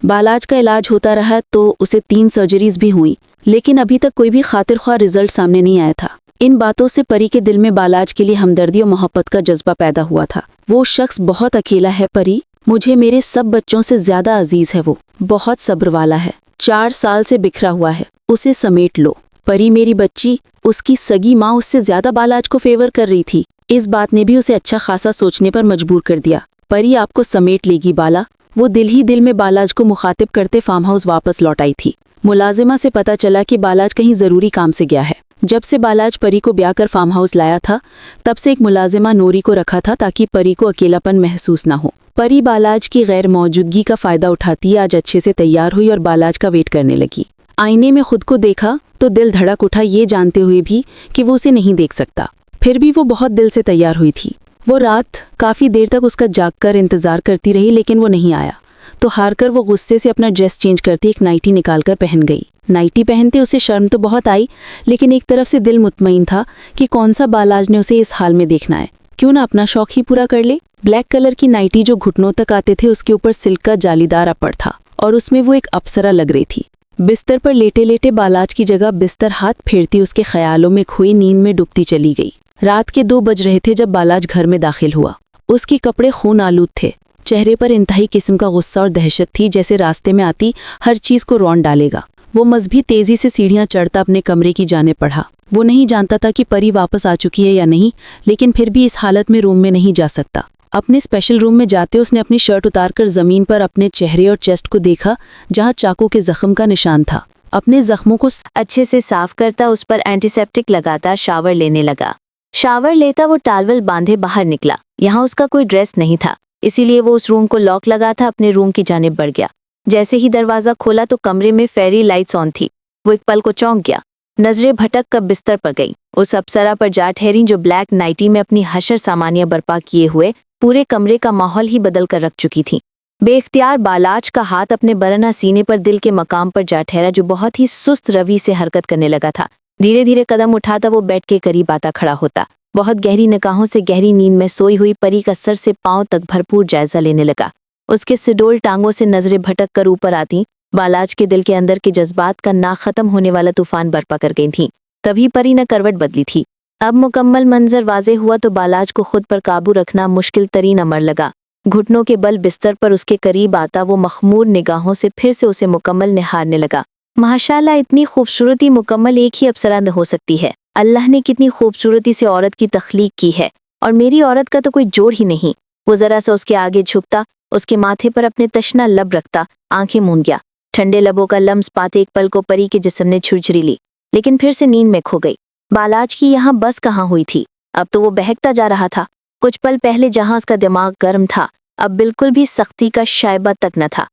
बालाज का इलाज होता रहा तो उसे 3 सर्जरीज भी हुई, लेकिन अभी तक कोई भी खातिर ख्वाह रिजल्ट सामने नहीं आया था। इन बातों से परी के दिल में बालाज के लिए हमदर्दी और मोहब्बत का जज्बा पैदा हुआ था। वो शख्स बहुत अकेला है परी, मुझे मेरे सब बच्चों से ज्यादा अजीज है। वो बहुत सब्र वाला है, 4 साल से बिखरा हुआ है, उसे समेट लो। परी मेरी बच्ची, उसकी सगी माँ उससे ज्यादा बालाज को फेवर कर रही थी। इस बात ने भी उसे अच्छा खासा सोचने पर मजबूर कर दिया। परी आपको समेट लेगी बाला। वो दिल ही दिल में बालाज को मुखातिब करते फार्म हाउस वापस लौट आई थी। मुलाजिमा से पता चला कि बालाज कहीं जरूरी काम से गया है। जब से बालाज परी को ब्याह कर फार्म हाउस लाया था, तब से एक मुलाजिमा नूरी को रखा था ताकि परी को अकेलापन महसूस ना हो। परी बालाज की गैर मौजूदगी का फायदा उठाती आज अच्छे से तैयार हुई और बालाज का वेट करने लगी। आईने में खुद को देखा तो दिल धड़क उठा, ये जानते हुए भी कि वो उसे नहीं देख सकता। फिर भी वो बहुत दिल से तैयार हुई थी। वो रात काफ़ी देर तक उसका जागकर इंतज़ार करती रही, लेकिन वो नहीं आया। तो हारकर वो गुस्से से अपना ड्रेस चेंज करती एक नाइटी निकालकर पहन गई। नाइटी पहनते उसे शर्म तो बहुत आई, लेकिन एक तरफ से दिल मुतमईन था कि कौन सा बालाज ने उसे इस हाल में देखना है, क्यों ना अपना शौक ही पूरा कर ले। ब्लैक कलर की नाइटी जो घुटनों तक आते थे, उसके ऊपर सिल्क का जालीदार अपड़ था और उसमें वो एक अप्सरा लग रही थी। बिस्तर पर लेटे लेटे बालाज की जगह बिस्तर हाथ फेरती उसके ख्यालों में खोई नींद में डूबती चली गई। रात के 2 बज रहे थे जब बालाज घर में दाखिल हुआ। उसके कपड़े खून आलूद थे, चेहरे पर इंतहाई किस्म का गुस्सा और दहशत थी, जैसे रास्ते में आती हर चीज को रौंद डालेगा। वो मजबी तेजी से सीढ़ियां चढ़ता अपने कमरे की जाने पड़ा। वो नहीं जानता था कि परी वापस आ चुकी है या नहीं, लेकिन फिर भी इस हालत में रूम में नहीं जा सकता। अपने स्पेशल रूम में जाते उसने अपनी शर्ट उतारकर जमीन पर अपने चेहरे और चेस्ट को देखा, जहां चाकू के जख्म का निशान था। अपने जख्मों को अच्छे से साफ करता, उस पर एंटीसेप्टिक लगाता, शावर लेने लगा। शावर लेता वो टावल बांधे बाहर निकला। यहाँ उसका कोई ड्रेस नहीं था, इसीलिए वो उस रूम को लॉक लगा था, अपने रूम की जानिब बढ़ गया। जैसे ही दरवाजा खोला तो कमरे में फेरी लाइट्स ऑन थी। वो एक पल को चौंक गया, नजरें भटक कर बिस्तर पर गई। उस अप्सरा पर जा ठहरी जो ब्लैक नाइटी में अपनी हशर सामानिया बर्पा किए हुए पूरे कमरे का माहौल ही बदल कर रख चुकी थी। बेख्तियार बालाज का हाथ अपने बरना सीने पर दिल के मकाम पर जा ठहरा, जो बहुत ही सुस्त रवि से हरकत करने लगा था। धीरे धीरे कदम उठाता वो बेड के करीब आता खड़ा होता। बहुत गहरी निगाहों से गहरी नींद में सोई हुई परी का सर से पांव तक भरपूर जायजा लेने लगा। उसके सिडोल टांगों से नजरें भटक कर ऊपर आती बालाज के दिल के अंदर के जज्बात का ना खत्म होने वाला तूफान बर्पा कर गई थी। तभी परी ने करवट बदली थी। अब मुकम्मल मंजर वाजे हुआ तो बालाज को खुद पर काबू रखना मुश्किल तरीन अमर लगा। घुटनों के बल बिस्तर पर उसके करीब आता वो मखमूर निगाहों से फिर से उसे मुकम्मल निहारने लगा। माशाल्लाह, इतनी खूबसूरती मुकम्मल एक ही अप्सरा हो सकती है। अल्लाह ने कितनी खूबसूरती से औरत की तख्लीक की है, और मेरी औरत का तो कोई जोड़ ही नहीं। वो जरा सा उसके आगे झुकता, उसके माथे पर अपने तशना लब रखता, आंखें मूंद गया। ठंडे लबों का लम्स पाते एक पल को परी के जिस्म ने छुरछुरी ली, लेकिन फिर से नींद में खो गई। बालाज की यहाँ बस कहाँ हुई थी, अब तो वो बहकता जा रहा था। कुछ पल पहले जहाँ उसका दिमाग गर्म था, अब बिल्कुल भी सख्ती का शायबा तक न था।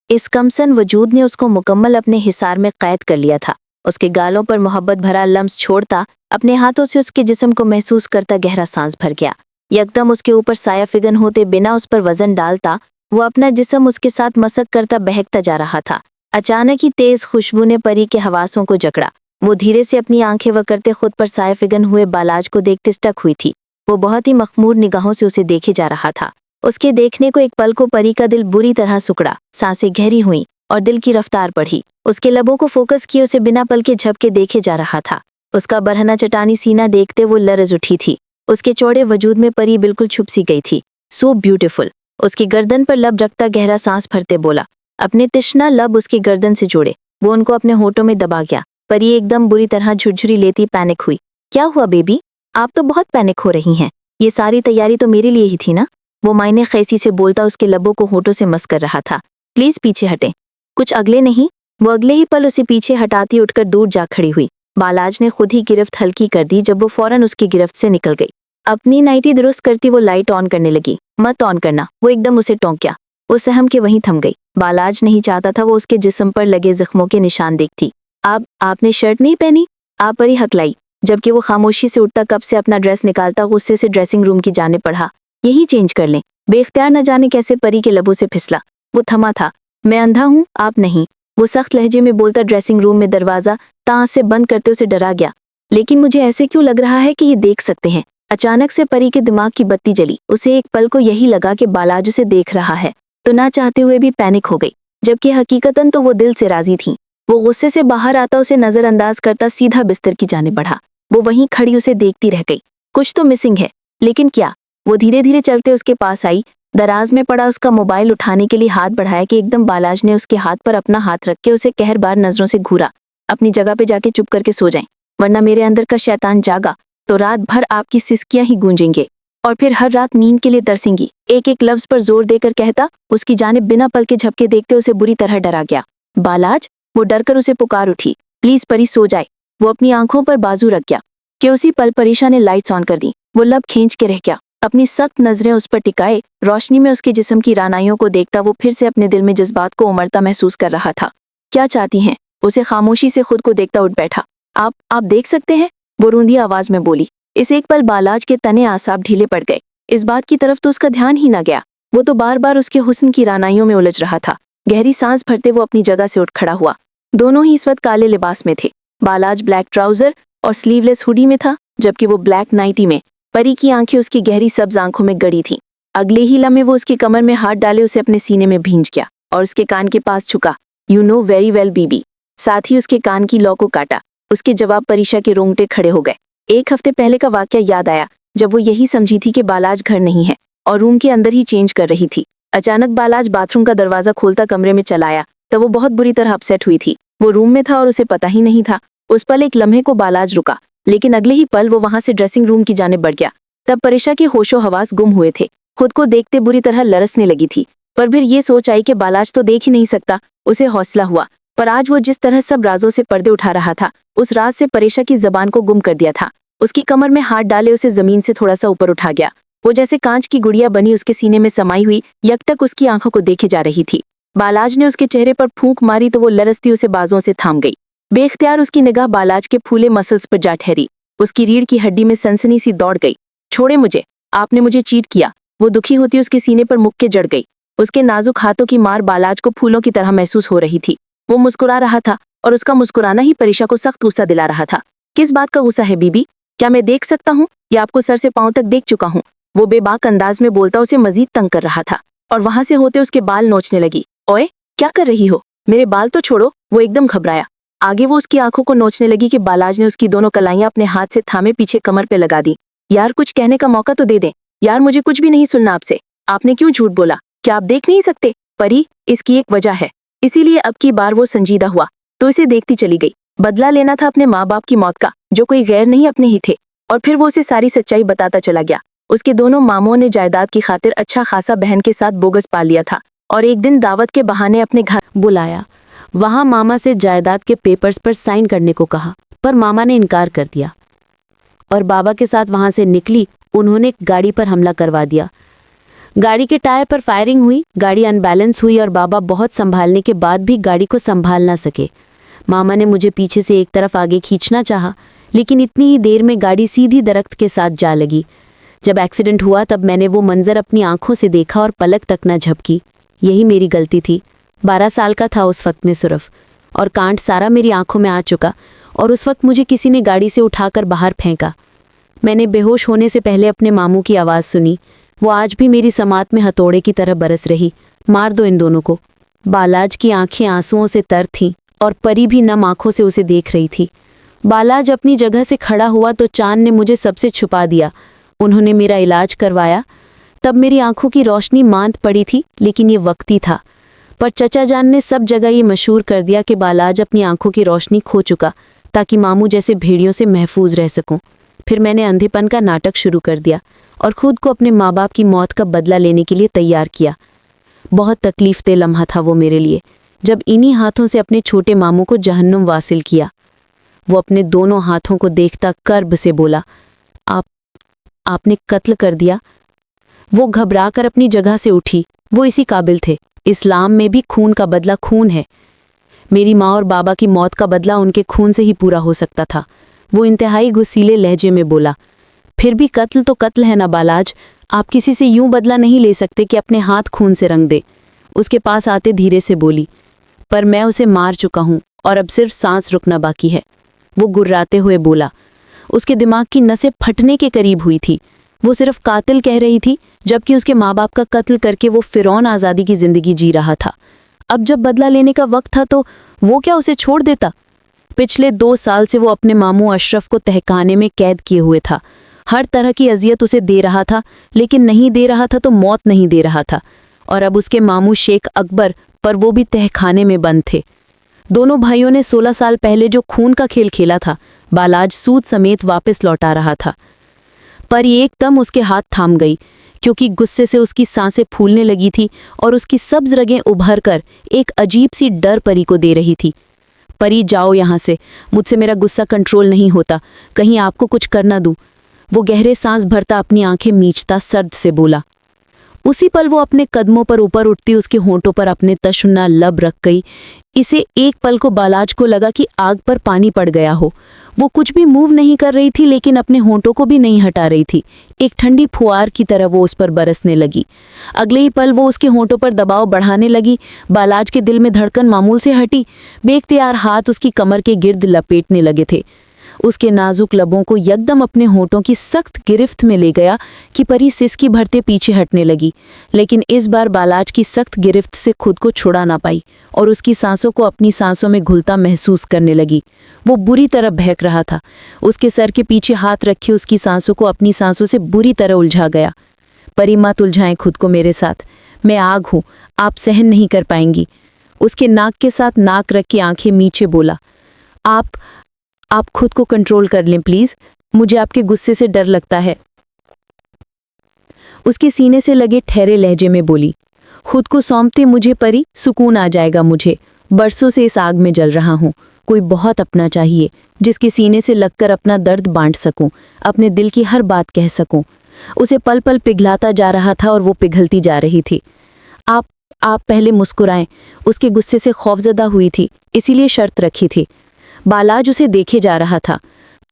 इस कमसन वजूद ने उसको मुकम्मल अपने हिसार में कैद कर लिया था। उसके गालों पर मोहब्बत भरा लम्स छोड़ता, अपने हाथों से उसके जिस्म को महसूस करता गहरा सांस भर गया। यकदम उसके ऊपर साया फिगन होते बिना उस पर वजन डालता वो अपना जिस्म उसके साथ मसक करता बहकता जा रहा था। अचानक ही तेज खुशबू ने परी के हवासों को जकड़ा। वो धीरे से अपनी आंखें वकरते खुद पर साया फिगन हुए बालाज को देखते स्टक हुई थी। वो बहुत ही मखमूर निगाहों से उसे देखे जा रहा था। उसके देखने को एक पल को परी का दिल बुरी तरह सुकड़ा, सांसें गहरी हुई और दिल की रफ्तार बढ़ी। उसके लबों को फोकस किए उसे बिना पल के झपके देखे जा रहा था। उसका बरहना चटानी सीना देखते वो लरज उठी थी। उसके चौड़े वजूद में परी बिल्कुल छुप सी गई थी। So beautiful. उसकी गर्दन पर लब रखता गहरा सांस भरते बोला। अपने तिश्ना लब उसकी गर्दन से जोड़े, वो उनको अपने होठों में दबा गया। परी एकदम बुरी तरह झुरझुरी लेती पैनिक हुई। क्या हुआ बेबी, आप तो बहुत पैनिक हो रही हैं। ये सारी तैयारी तो मेरे लिए ही थी ना। वो मायने खैसी से बोलता उसके लबों को होठों से मस कर रहा था। प्लीज पीछे हटें। कुछ अगले नहीं। वो अगले ही पल उसे पीछे हटाती उठकर दूर जा खड़ी हुई। बालाज ने खुद ही गिरफ्त हल्की कर दी जब वो फौरन उसकी गिरफ्त से निकल गई। अपनी नाइटी दुरुस्त करती वो लाइट ऑन करने लगी। मत ऑन करना, वो एकदम उसे टोंक गया। वो सहम के वहीं थम गई। बालाज नहीं चाहता था वो उसके जिस्म पर लगे जख्मों के निशान देखती। आपने शर्ट नहीं पहनी? आप परी हकलाई। जबकि वो खामोशी से उठता कप से अपना ड्रेस निकालता गुस्से से ड्रेसिंग रूम की जाने बढ़ा। यही चेंज कर लें। बेख्तियार न जाने कैसे परी के लबों से फिसला। वो थमा था। मैं अंधा हूँ, आप नहीं, वो सख्त लहजे में बोलता ड्रेसिंग रूम में दरवाजा तांस से बंद करते उसे डरा गया। लेकिन मुझे ऐसे क्यों लग रहा है कि ये देख सकते हैं। अचानक से परी के दिमाग की बत्ती जली। उसे एक पल को यही लगा कि बालाज उसे देख रहा है, तो ना चाहते हुए भी पैनिक हो गई, जबकि हकीकतन तो वो दिल से राजी थी। वो गुस्से से बाहर आता उसे नजरअंदाज करता सीधा बिस्तर की जाने बढ़ा। वो वहीं खड़ी उसे देखती रह गई। कुछ तो मिसिंग है, लेकिन क्या? वो धीरे धीरे चलते उसके पास आई। दराज में पड़ा उसका मोबाइल उठाने के लिए हाथ बढ़ाया कि एकदम बालाज ने उसके हाथ पर अपना हाथ रख के उसे कहरबार नजरों से घूरा। अपनी जगह पे जाके चुप करके सो जाएं, वरना मेरे अंदर का शैतान जागा तो रात भर आपकी सिसकियां ही गूंजेंगे और फिर हर रात नींद के लिए तरसेंगी। एक एक लफ्ज पर जोर देकर कहता, उसकी जानिब बिना पल के झपके देखते उसे बुरी तरह डरा गया। बालाज! वो डरकर उसे पुकार उठी। प्लीज परी सो जाए। वो अपनी आंखों पर बाजू रख गया कि उसी पल परीशा ने लाइट्स ऑन कर दी। वो लब खींच के रह गया, अपनी सख्त नजरें उस पर टिकाए। रोशनी में उसके जिस्म की रानाइयों को देखता वो फिर से अपने दिल में जज्बात को उमड़ता महसूस कर रहा था। क्या चाहती हैं? उसे खामोशी से खुद को देखता उठ बैठा। आप देख सकते हैं, वो रूंधी आवाज में बोली। इस एक पल बालाज के तने आसाब ढीले पड़ गए। इस बात की तरफ तो उसका ध्यान ही न गया। वो तो बार बार उसके हुस्न की रानाइयों में उलझ रहा था। गहरी सांस भरते वो अपनी जगह से उठ खड़ा हुआ। दोनों ही इस वक्त काले लिबास में थे। बालाज ब्लैक ट्राउजर और स्लीवलेस हुडी में था, जबकि वो ब्लैक नाइटी में। परी की आंखें उसकी गहरी सब्ज आंखों में गड़ी थीं। अगले ही लम्हे वो उसकी कमर में हाथ डाले उसे अपने सीने में भींच गया और उसके कान के पास झुका। यू नो वेरी वेल बीबी। साथ ही उसके कान की लौ को काटा। उसके जवाब परीशा के रोंगटे खड़े हो गए। एक हफ्ते पहले का वाकया याद आया, जब वो यही समझी थी कि बालाज घर नहीं है और रूम के अंदर ही चेंज कर रही थी। अचानक बालाज बाथरूम का दरवाजा खोलता कमरे में चला आया। तब वो बहुत बुरी तरह अपसेट हुई थी। वो रूम में था और उसे पता ही नहीं था। उस पल एक लम्हे को बालाज रुका, लेकिन अगले ही पल वो वहां से ड्रेसिंग रूम की जाने बढ़ गया। तब परीशा के होशो हवास गुम हुए थे। खुद को देखते बुरी तरह लरसने लगी थी, पर फिर ये सोच आई कि बालाज तो देख ही नहीं सकता। उसे हौसला हुआ, पर आज वो जिस तरह सब राजों से पर्दे उठा रहा था, उस राज से परीशा की जबान को गुम कर दिया था। उसकी कमर में हाथ डाले उसे जमीन से थोड़ा सा ऊपर उठा गया। वो जैसे कांच की गुड़िया बनी उसके सीने में समाई हुई यकटक उसकी आंखों को देखे जा रही थी। बालाज ने उसके चेहरे पर फूंक मारी तो वो लरसती उसे बाजों से थाम गई। बेख्तियार उसकी निगाह बालाज के फूले मसल्स पर जा ठहरी। उसकी रीढ़ की हड्डी में सनसनी सी दौड़ गई। छोड़े मुझे, आपने मुझे चीट किया। वो दुखी होती उसके सीने पर मुक्के जड़ गई। उसके नाजुक हाथों की मार बालाज को फूलों की तरह महसूस हो रही थी। वो मुस्कुरा रहा था और उसका मुस्कुराना ही परीशा को सख्त गुस्सा दिला रहा था। किस बात का गुस्सा है बीबी? क्या मैं देख सकता हूँ या आपको सर से पांव तक देख चुका हूँ? वो बेबाक अंदाज में बोलता उसे मजीद तंग कर रहा था और वहां से होते उसके बाल नोचने लगी। ओए, क्या कर रही हो? मेरे बाल तो छोड़ो। वो एकदम घबराया। आगे वो उसकी आंखों को नोचने लगी कि बालाज ने उसकी दोनों कलाइयां अपने हाथ से थामे पीछे कमर पे लगा दी। यार, कुछ कहने का मौका तो दे दें। यार, मुझे कुछ भी नहीं सुनना आपसे। आपने क्यों झूठ बोला? क्या आप देख नहीं सकते? परी, इसकी एक वजह है, इसीलिए अब की बार वो संजीदा हुआ तो इसे देखती चली गई। बदला लेना था अपने माँ बाप की मौत का, जो कोई गैर नहीं अपने ही थे। और फिर वो उसे सारी सच्चाई बताता चला गया। उसके दोनों मामों ने जायदाद की खातिर अच्छा खासा बहन के साथ बोगस पाल लिया था और एक दिन दावत के बहाने अपने घर बुलाया। वहां मामा से जायदाद के पेपर्स पर साइन करने को कहा, पर मामा ने इनकार कर दिया और बाबा के साथ वहां से निकली। उन्होंने गाड़ी पर हमला करवा दिया। गाड़ी के टायर पर फायरिंग हुई। गाड़ी अनबैलेंस हुई और बाबा बहुत संभालने के बाद भी गाड़ी को संभाल ना सके। मामा ने मुझे पीछे से एक तरफ आगे खींचना चाहा, लेकिन इतनी ही देर में गाड़ी सीधी दरख्त के साथ जा लगी। जब एक्सीडेंट हुआ तब मैंने वो मंजर अपनी आंखों से देखा और पलक तक न झपकी। यही मेरी गलती थी। 12 साल का था उस वक्त में सिर्फ, और कांट सारा मेरी आंखों में आ चुका और उस वक्त मुझे किसी ने गाड़ी से उठाकर बाहर फेंका। मैंने बेहोश होने से पहले अपने मामू की आवाज़ सुनी। वो आज भी मेरी समात में हथौड़े की तरह बरस रही। मार दो इन दोनों को। बालाज की आंखें आंसुओं से तर थीं और परी भी नम आंखों से उसे देख रही थी। बालाज अपनी जगह से खड़ा हुआ तो चांद ने मुझे सबसे छुपा दिया। उन्होंने मेरा इलाज करवाया। तब मेरी आंखों की रोशनी मांद पड़ी थी, लेकिन ये वक्ती था। पर चचा जान ने सब जगह ये मशहूर कर दिया कि बालाज अपनी आंखों की रोशनी खो चुका, ताकि मामू जैसे भेड़ियों से महफूज रह सकूं। फिर मैंने अंधेपन का नाटक शुरू कर दिया और खुद को अपने माँ बाप की मौत का बदला लेने के लिए तैयार किया। बहुत तकलीफदेह लम्हा था वो मेरे लिए, जब इन्हीं हाथों से अपने छोटे मामू को जहन्नुम वासिल किया। वो अपने दोनों हाथों को देखता कर्ब से बोला, आपने कत्ल कर दिया। वो घबराकर अपनी जगह से उठी। वो इसी काबिल थे। इस्लाम में भी खून का बदला खून है। मेरी माँ और बाबा की मौत का बदला उनके खून से ही पूरा हो सकता था। वो इंतहाई गुस्सीले लहजे में बोला, फिर भी कत्ल तो कत्ल है ना बालाज, आप किसी से यूं बदला नहीं ले सकते कि अपने हाथ खून से रंग दे। उसके पास आते धीरे से बोली, पर मैं उसे मार चुका हूं और अब सिर्फ सांस रुकना बाकी है। वो गुर्राते हुए बोला। उसके दिमाग की नसें फटने के करीब हुई थी। वो सिर्फ कातिल कह रही थी, जबकि उसके माँ बाप का कत्ल करके वो फिरौन आज़ादी की जिंदगी जी रहा था। अब जब बदला लेने का वक्त था तो वो क्या उसे छोड़ देता? पिछले 2 साल से वो अपने मामू अशरफ को तहखाने में कैद किए हुए था। हर तरह की अजियत उसे दे रहा था, लेकिन नहीं दे रहा था तो मौत नहीं दे रहा था। और अब उसके मामू शेख अकबर, पर वो भी तहखाने में बंद थे। दोनों भाइयों ने 16 साल पहले जो खून का खेल खेला था, बालाज सूद समेत वापस लौटा रहा था। पर एकदम उसके हाथ थाम गई, क्योंकि गुस्से से उसकी सांसें फूलने लगी थी और उसकी सब्ज रगें उभर कर एक अजीब सी डर परी को दे रही थी। परी, जाओ यहाँ से, मुझसे मेरा गुस्सा कंट्रोल नहीं होता, कहीं आपको कुछ कर ना दूं। वो गहरे सांस भरता अपनी आंखें मींचता सर्द से बोला। उसी पल वो अपने कदमों पर ऊपर उठती उसके होंठों पर अपने तशुन्ना लब रख गई। इसे एक पल को बालाज को लगा कि आग पर पानी पड़ गया हो। वो कुछ भी मूव नहीं कर रही थी, लेकिन अपने होंठों को भी नहीं हटा रही थी। एक ठंडी फुआर की तरह वो उस पर बरसने लगी। अगले ही पल वो उसके होंठों पर दबाव बढ़ाने लगी। बालाज के दिल में धड़कन मामूल से हटी। बेख्तियार हाथ उसकी कमर के गिर्द लपेटने लगे थे। उसके नाजुक लबों को यकदम अपने होंठों की सख्त गिरफ्त में ले गया कि परी सिसकी भरते पीछे हटने लगी। लेकिन इस बार बालाज की सख्त गिरफ्त से खुद को छुड़ा ना पाई और उसकी सांसों को अपनी सांसों में घुलता महसूस करने लगी। वो बुरी तरह बहक रहा था। उसके सर के पीछे हाथ रखे उसकी सांसों को अपनी सांसों से बुरी तरह उलझा गया। परी, मत उलझाएं खुद को मेरे साथ, मैं आग हूं, आप सहन नहीं कर पाएंगी। उसके नाक के साथ नाक रख के आंखें नीचे बोला। आप खुद को कंट्रोल कर लें प्लीज, मुझे आपके गुस्से से डर लगता है। उसके सीने से लगे ठहरे लहजे में बोली, खुद को सौंपते मुझे परी, सुकून आ जाएगा मुझे। बरसों से इस आग में जल रहा हूं। कोई बहुत अपना चाहिए, जिसके सीने से लगकर अपना दर्द बांट सकूं, अपने दिल की हर बात कह सकूं। उसे पल पल पिघलाता जा रहा था और वो पिघलती जा रही थी। आप पहले मुस्कुराएं। उसके गुस्से से खौफजदा हुई थी, इसीलिए शर्त रखी थी। बालाज उसे देखे जा रहा था।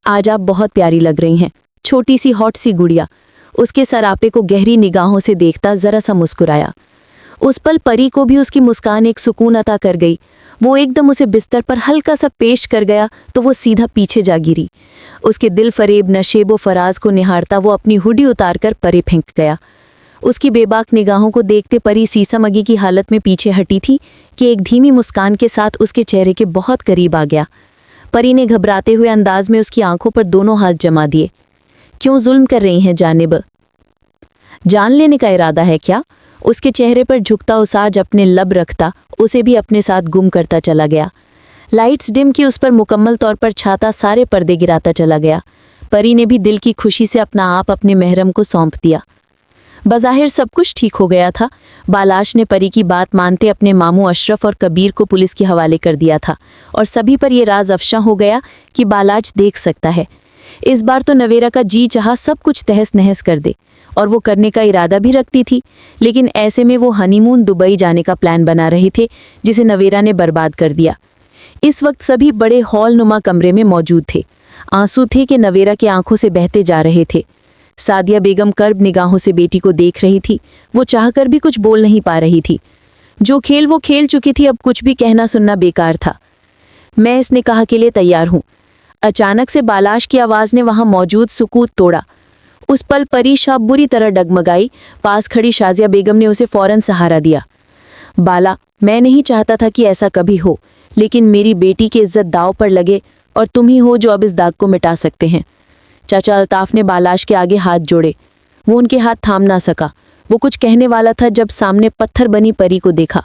आज आप बहुत प्यारी लग रही हैं, छोटी सी हॉट सी गुड़िया। उसके सरापे को गहरी निगाहों से देखता जरा सा मुस्कुराया। उस पल परी को भी उसकी मुस्कान एक सुकून अता कर गई। वो एकदम उसे बिस्तर पर हल्का सा पेश कर गया तो वो सीधा पीछे जा गिरी। उसके दिल फरेब नशेबो फराज को निहारता वो अपनी हुडी उतारकर परे फेंक गया। उसकी बेबाक निगाहों को देखते परी सीसामगी की हालत में पीछे हटी थी कि एक धीमी मुस्कान के साथ उसके चेहरे के बहुत करीब आ गया। परी ने घबराते हुए अंदाज में उसकी आंखों पर दोनों हाथ जमा दिए। क्यों जुल्म कर रही हैं जानिब? जान लेने का इरादा है क्या? उसके चेहरे पर झुकता उसाज अपने लब रखता उसे भी अपने साथ गुम करता चला गया। लाइट्स डिम की उस पर मुकम्मल तौर पर छाता सारे पर्दे गिराता चला गया। परी ने भी दिल की खुशी से अपना आप अपने महरम को सौंप दिया। बज़ाहिर सब कुछ ठीक हो गया था। बालाश ने परी की बात मानते अपने मामू अशरफ और कबीर को पुलिस के हवाले कर दिया था और सभी पर यह राज अफशा हो गया कि बालाज देख सकता है। इस बार तो नवेरा का जी चाहा सब कुछ तहस नहस कर दे, और वो करने का इरादा भी रखती थी। लेकिन ऐसे में वो हनीमून दुबई जाने का प्लान बना रहे थे, जिसे नवेरा ने बर्बाद कर दिया। इस वक्त सभी बड़े हॉल नुमा कमरे में मौजूद थे। आंसू थे कि नवेरा के आंखों से बहते जा रहे थे। सादिया बेगम कर्ब निगाहों से बेटी को देख रही थी। वो चाहकर भी कुछ बोल नहीं पा रही थी। जो खेल वो खेल चुकी थी, अब कुछ भी कहना सुनना बेकार था। मैं इस निकाह के लिए तैयार हूँ। अचानक से बालाश की आवाज़ ने वहां मौजूद सुकूत तोड़ा। उस पल परी शाह बुरी तरह डगमगाई। पास खड़ी शाजिया बेगम ने उसे फौरन सहारा दिया। बाला, मैं नहीं चाहता था कि ऐसा कभी हो, लेकिन मेरी बेटी की इज्जत दाव पर लगे और तुम ही हो जो अब इस दाग को मिटा सकते हैं। चाचा अल्ताफ ने बालाश के आगे हाथ जोड़े। वो उनके हाथ थाम ना सका। वो कुछ कहने वाला था जब सामने पत्थर बनी परी को देखा।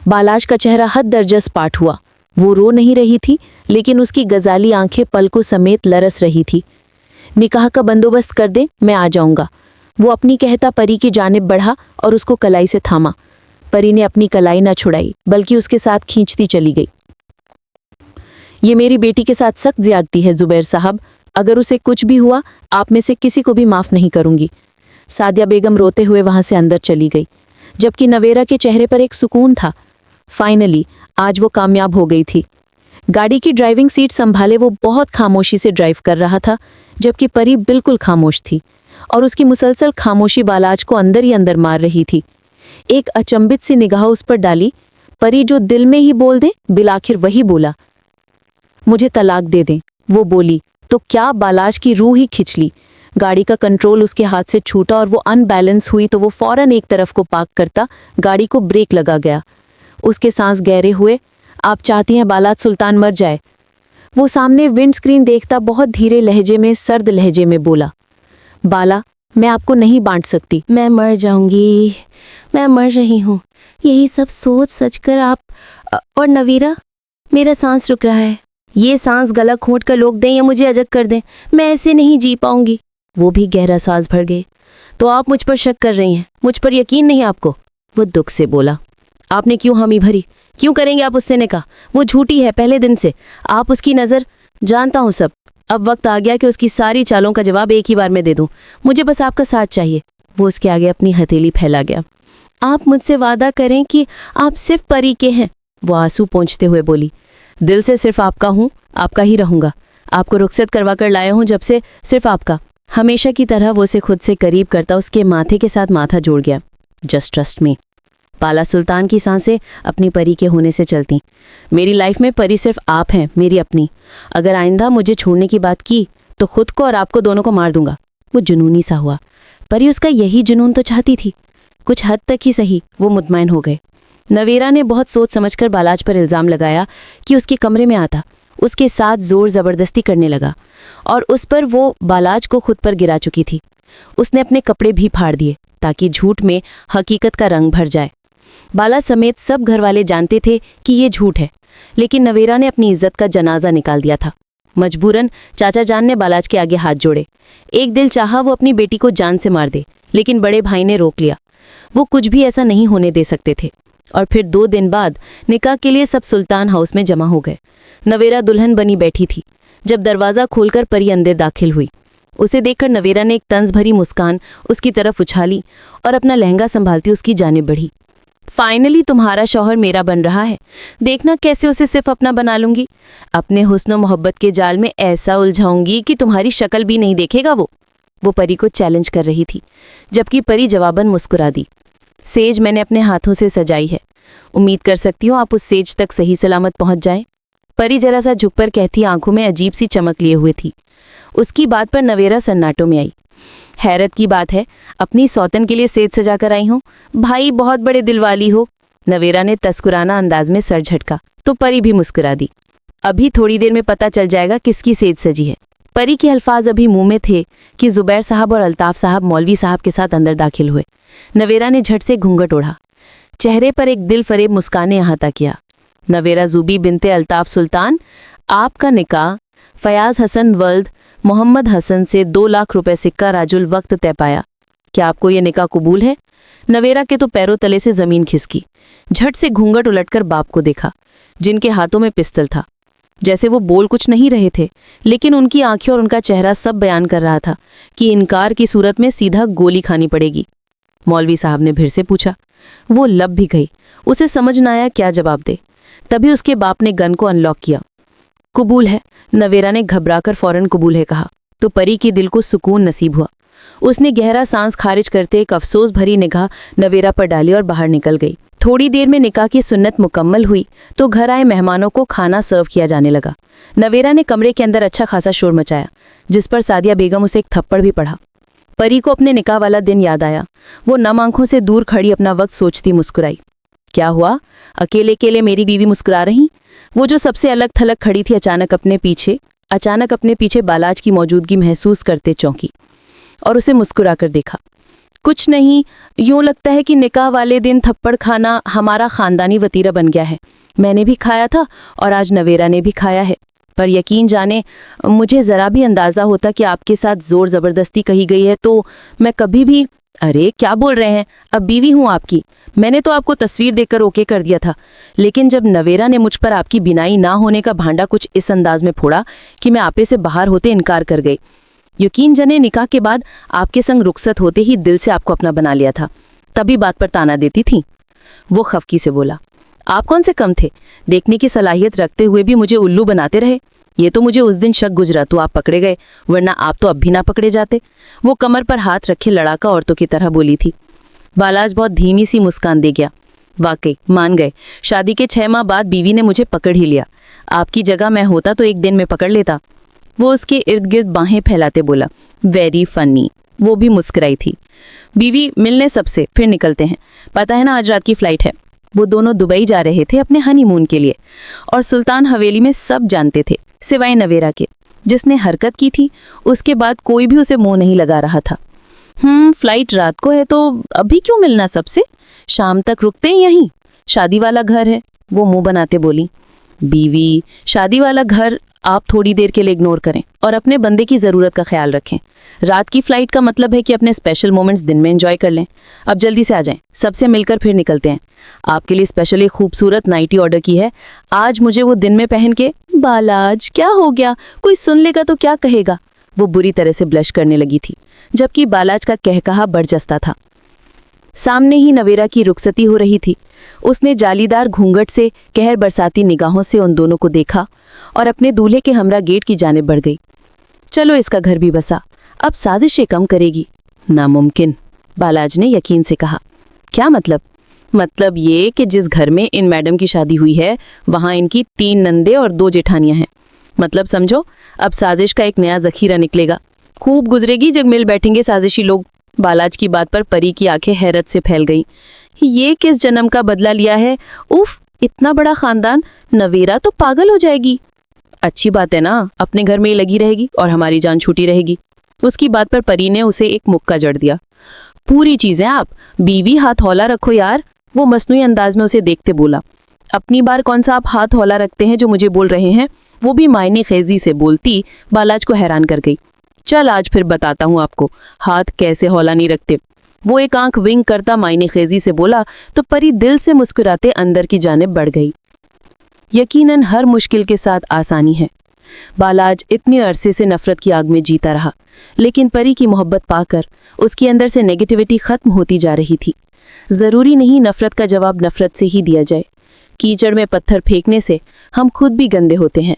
बालाश का चेहरा हद दर्जा सपाट हुआ। वो रो नहीं रही थी, लेकिन उसकी गजाली आंखें पलकों समेत लरस रही थी। निकाह का बंदोबस्त कर दे, मैं आ जाऊंगा। वो अपनी कहता परी की जानिब बढ़ा और उसको कलाई से थामा। परी ने अपनी कलाई ना छुड़ाई, बल्कि उसके साथ खींचती चली गई। ये मेरी बेटी के साथ सख्त ज्यादती है जुबैर साहब। अगर उसे कुछ भी हुआ, आप में से किसी को भी माफ नहीं करूंगी। सादिया बेगम रोते हुए वहां से अंदर चली गई, जबकि नवेरा के चेहरे पर एक सुकून था। फाइनली आज वो कामयाब हो गई थी। गाड़ी की ड्राइविंग सीट संभाले वो बहुत खामोशी से ड्राइव कर रहा था, जबकि परी बिल्कुल खामोश थी और उसकी मुसलसल खामोशी बालाज को अंदर ही अंदर मार रही थी। एक अचंभित सी निगाह उस पर डाली। परी जो दिल में ही बोल दे, बिल आखिर वही बोला। मुझे तलाक दे दें, वो बोली तो क्या बालाज की रूह ही खिंच ली। गाड़ी का कंट्रोल उसके हाथ से छूटा और वो अनबैलेंस हुई तो वो फौरन एक तरफ को पार्क करता गाड़ी को ब्रेक लगा गया। उसके सांस गहरे हुए। आप चाहती हैं बालाज सुल्तान मर जाए? वो सामने विंडस्क्रीन देखता बहुत धीरे लहजे में, सर्द लहजे में बोला, बाला मैं आपको नहीं बांट सकती। मैं मर जाऊंगी, मैं मर रही हूँ, यही सब सोच सच कर आप और नवीरा, मेरा सांस रुक रहा है। ये सांस गला घोंट कर रोक दें या मुझे अजग कर दें, मैं ऐसे नहीं जी पाऊंगी। वो भी गहरा सांस भर गए। तो आप मुझ पर शक कर रही हैं, मुझ पर यकीन नहीं आपको? वो दुख से बोला। आपने क्यों हामी भरी? क्यों करेंगे आप उससे निकाह? वो झूठी है पहले दिन से, आप उसकी नज़र। जानता हूँ सब, अब वक्त आ गया कि उसकी सारी चालों का जवाब एक ही बार में दे दूं। मुझे बस आपका साथ चाहिए। वो उसके आगे अपनी हथेली फैला गया। आप मुझसे वादा करें कि आप सिर्फ परी के हैं। वो आंसू पोंछते हुए बोली, दिल से सिर्फ आपका हूँ, आपका ही रहूंगा। आपको रुखसत करवा कर लाया हूँ जब से, सिर्फ आपका। हमेशा की तरह वो उसे खुद से करीब करता उसके माथे के साथ माथा जोड़ गया। Just trust me. बाला सुल्तान की सांसें अपनी परी के होने से चलती। मेरी लाइफ में परी सिर्फ आप हैं, मेरी अपनी। अगर आइंदा मुझे छोड़ने की बात की तो खुद को और आपको दोनों को मार दूंगा। वो जुनूनी सा हुआ। परी उसका यही जुनून तो चाहती थी। कुछ हद तक ही सही वो मुतमैन हो गए। नवेरा ने बहुत सोच समझकर बालाज पर इल्ज़ाम लगाया कि उसके कमरे में आता, उसके साथ जोर ज़बरदस्ती करने लगा और उस पर वो बालाज को खुद पर गिरा चुकी थी। उसने अपने कपड़े भी फाड़ दिए ताकि झूठ में हकीकत का रंग भर जाए। बाला समेत सब घरवाले जानते थे कि ये झूठ है, लेकिन नवेरा ने अपनी इज्जत का जनाजा निकाल दिया था। मजबूरन चाचा जान ने बालाज के आगे हाथ जोड़े। एक दिल चाहा वो अपनी बेटी को जान से मार दे, लेकिन बड़े भाई ने रोक लिया। वो कुछ भी ऐसा नहीं होने दे सकते थे। और फिर 2 दिन बाद निकाह के लिए सब सुल्तान हाउस में जमा हो गए। नवेरा दुल्हन बनी बैठी थी। जब दरवाज़ा खोलकर परी अंदर दाखिल हुई, उसे देखकर नवेरा ने एक तंज भरी मुस्कान उसकी तरफ उछाली और अपना लहंगा संभालती उसकी जानिब बढ़ी। फाइनली तुम्हारा शौहर मेरा बन रहा है, देखना कैसे उसे सिर्फ अपना बना लूंगी। अपने हुस्न मोहब्बत के जाल में ऐसा उलझाऊंगी कि तुम्हारी शक्ल भी नहीं देखेगा वो परी को चैलेंज कर रही थी, जबकि परी जवाबन मुस्कुरा दी। सेज मैंने अपने हाथों से सजाई है, उम्मीद कर सकती हूँ आप उस सेज तक सही सलामत पहुंच जाएं। परी जरा सा झुककर कहती आंखों में अजीब सी चमक लिए हुए थी। उसकी बात पर नवेरा सन्नाटों में आई। हैरत की बात है, अपनी सौतन के लिए सेज सजा कर आई हूँ। भाई बहुत बड़े दिल वाली हो। नवेरा ने तस्कुराना अंदाज में सर झटका तो परी भी मुस्कुरा दी। अभी थोड़ी देर में पता चल जाएगा किसकी सेज सजी है। परी के अल्फाज अभी मुंह में थे कि जुबैर साहब और अल्ताफ साहब मौलवी साहब के साथ अंदर दाखिल हुए। नवेरा ने झट से घूंघट ओढ़ा। चेहरे पर एक दिल फरेब मुस्काने अहाता किया। नवेरा ज़ूबी बिनते अल्ताफ सुल्तान, आपका निकाह फयाज हसन वल्द मोहम्मद हसन से 2 लाख रुपए सिक्का राजुल वक्त तय पाया। क्या आपको ये निकाह कबूल है? नवेरा के तो पैरों तले से जमीन खिसकी। झट से घूंघट उलटकर बाप को देखा, जिनके हाथों में पिस्तल था। जैसे वो बोल कुछ नहीं रहे थे, लेकिन उनकी आंखें और उनका चेहरा सब बयान कर रहा था कि इनकार की सूरत में सीधा गोली खानी पड़ेगी। मौलवी साहब ने फिर से पूछा। वो लब भी गई, उसे समझ न आया क्या जवाब दे। तभी उसके बाप ने गन को अनलॉक किया। कबूल है, नवेरा ने घबराकर फौरन कबूल है कहा तो परी के दिल को सुकून नसीब हुआ। उसने गहरा सांस खारिज करते एक अफसोस भरी निगाह नवेरा पर डाली और बाहर निकल गई। थोड़ी देर में निकाह की सुन्नत मुकम्मल हुई तो घर आए मेहमानों को खाना सर्व किया जाने लगा। नवेरा ने कमरे के अंदर अच्छा खासा शोर मचाया, जिस पर सादिया बेगम उसे एक थप्पड़ भी पड़ा। परी को अपने निकाह वाला दिन याद आया। वो नम आंखों से दूर खड़ी अपना वक्त सोचती मुस्कुराई। क्या हुआ, अकेले अकेले मेरी बीवी मुस्कुरा रही? वो जो सबसे अलग थलग खड़ी थी अचानक अपने पीछे बालाज की मौजूदगी महसूस करते चौंकी और उसे मुस्कुरा कर देखा। कुछ नहीं, यूं लगता है कि निकाह वाले दिन थप्पड़ खाना हमारा खानदानी वतीरा बन गया है। मैंने भी खाया था और आज नवेरा ने भी खाया है। पर यकीन जाने, मुझे ज़रा भी अंदाज़ा होता कि आपके साथ ज़ोर ज़बरदस्ती कही गई है तो मैं कभी भी। अरे क्या बोल रहे हैं, अब बीवी हूँ आपकी। मैंने तो आपको तस्वीर देखकर ओके कर दिया था, लेकिन जब नवेरा ने मुझ पर आपकी बिनाई ना होने का भांडा कुछ इस अंदाज में फोड़ा कि मैं आपे से बाहर होते इनकार कर गई। यकीन जने निकाह के बाद आपके संग रुखसत होते ही दिल से आपको अपना बना लिया था, तभी बात पर ताना देती थी। वो खफकी से बोला। आप कौन से कम थे? देखने की सलाहियत रखते हुए भी मुझे उल्लू बनाते रहे। ये तो मुझे उस दिन शक गुजरा तो आप पकड़े गए, वरना आप तो अब भी ना पकड़े जाते। वो कमर पर हाथ रखे लड़ाका औरतों की तरह बोली थी। बालाज बहुत धीमी सी मुस्कान दे गया। वाकई मान गए, शादी के 6 माह बाद बीवी ने मुझे पकड़ ही लिया। आपकी जगह मैं होता तो एक दिन में पकड़ लेता। वो उसके इर्द गिर्द बाहें फैलाते बोला, वेरी फनी। वो भी मुस्कुराई थी। बीवी, मिलने सबसे, फिर निकलते हैं। पता है ना आज रात की फ्लाइट है। वो दोनों दुबई जा रहे थे अपने हनीमून के लिए, और सुल्तान हवेली में सब जानते थे सिवाय नवेरा के। जिसने हरकत की थी उसके बाद कोई भी उसे मुंह नहीं लगा रहा था। फ्लाइट रात को है तो अभी क्यों मिलना सबसे? शाम तक रुकते हैं यहीं, शादी वाला घर है। वो मुंह बनाते बोली। बीवी, शादी वाला घर आप थोड़ी देर के लिए इग्नोर करें और अपने बंदे की ज़रूरत का ख्याल रखें। रात की फ्लाइट का मतलब है कि अपने स्पेशल मोमेंट्स दिन में एंजॉय कर लें। अब जल्दी से आ जाएं, सबसे मिलकर फिर निकलते हैं। आपके लिए स्पेशली खूबसूरत नाइटी ऑर्डर की है। आज मुझे वो दिन में पहन के। बालाज, क्या हो गया? कोई सुन लेगा तो क्या कहेगा? वो बुरी तरह से ब्लश करने लगी थी, जबकि बालाज का कहकहा बरजस्ता था। सामने ही नवेरा की रुखसती हो रही थी। उसने जालीदार घूंघट से कहर बरसाती निगाहों से उन दोनों को देखा और अपने दूल्हे के हमरा गेट की जानिब बढ़ गई। चलो इसका घर भी बसा, अब साजिशें कम करेगी। नामुमकिन, बालाज ने यकीन से कहा। क्या मतलब? मतलब ये कि जिस घर में इन मैडम की शादी हुई है वहां इनकी 3 नंदे और 2 जेठानियां हैं। मतलब समझो, अब साजिश का एक नया जखीरा निकलेगा। खूब गुजरेगी जब मिल बैठेंगे साजिशी लोग। बालाज की बात पर परी की आंखें हैरत से फैल गईं। ये किस जन्म का बदला लिया है? उफ, इतना बड़ा खानदान, नवेरा तो पागल हो जाएगी। अच्छी बात है ना, अपने घर में ही लगी रहेगी और हमारी जान छूटी रहेगी। उसकी बात पर परी ने उसे एक मुक्का जड़ दिया। पूरी चीजें आप, बीवी हाथ हौला रखो यार। वो मसनूई अंदाज में उसे देखते बोला। अपनी बार कौन सा आप हाथ हौला रखते हैं जो मुझे बोल रहे हैं? वो भी मायने खेजी से बोलती बालाज को हैरान कर गई। चल आज फिर बताता हूँ आपको हाथ कैसे हौला नहीं रखते। वो एक आंख विंग करता मायने खेजी से बोला तो परी दिल से मुस्कुराते अंदर की जानिब बढ़ गई। यकीनन हर मुश्किल के साथ आसानी है। बालाज इतने अरसे से नफरत की आग में जीता रहा, लेकिन परी की मोहब्बत पाकर उसके अंदर से नेगेटिविटी खत्म होती जा रही थी। जरूरी नहीं नफरत का जवाब नफरत से ही दिया जाए। कीचड़ में पत्थर फेंकने से हम खुद भी गंदे होते हैं।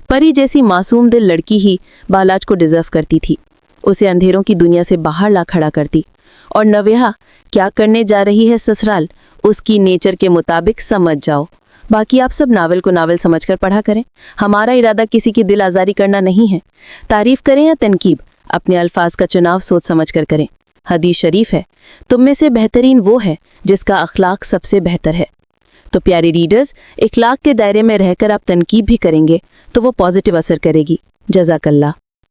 परी जैसी मासूम दिल लड़की ही बालाज को डिजर्व करती थी। उसे अंधेरों की दुनिया से बाहर ला खड़ा करती। और नवेहा क्या करने जा रही है ससुराल, उसकी नेचर के मुताबिक समझ जाओ। बाकी आप सब नावल को नावल समझकर पढ़ा करें। हमारा इरादा किसी की दिल आजारी करना नहीं है। तारीफ करें या तनकीब, अपने अल्फाज का चुनाव सोच समझ कर करें। हदीस शरीफ है, तुम में से बेहतरीन वो है जिसका अखलाक सबसे बेहतर है। तो प्यारे रीडर्स, इखलाक के दायरे में रहकर आप तनकीब भी करेंगे तो वो पॉजिटिव असर करेगी। जज़ाकल्लाह।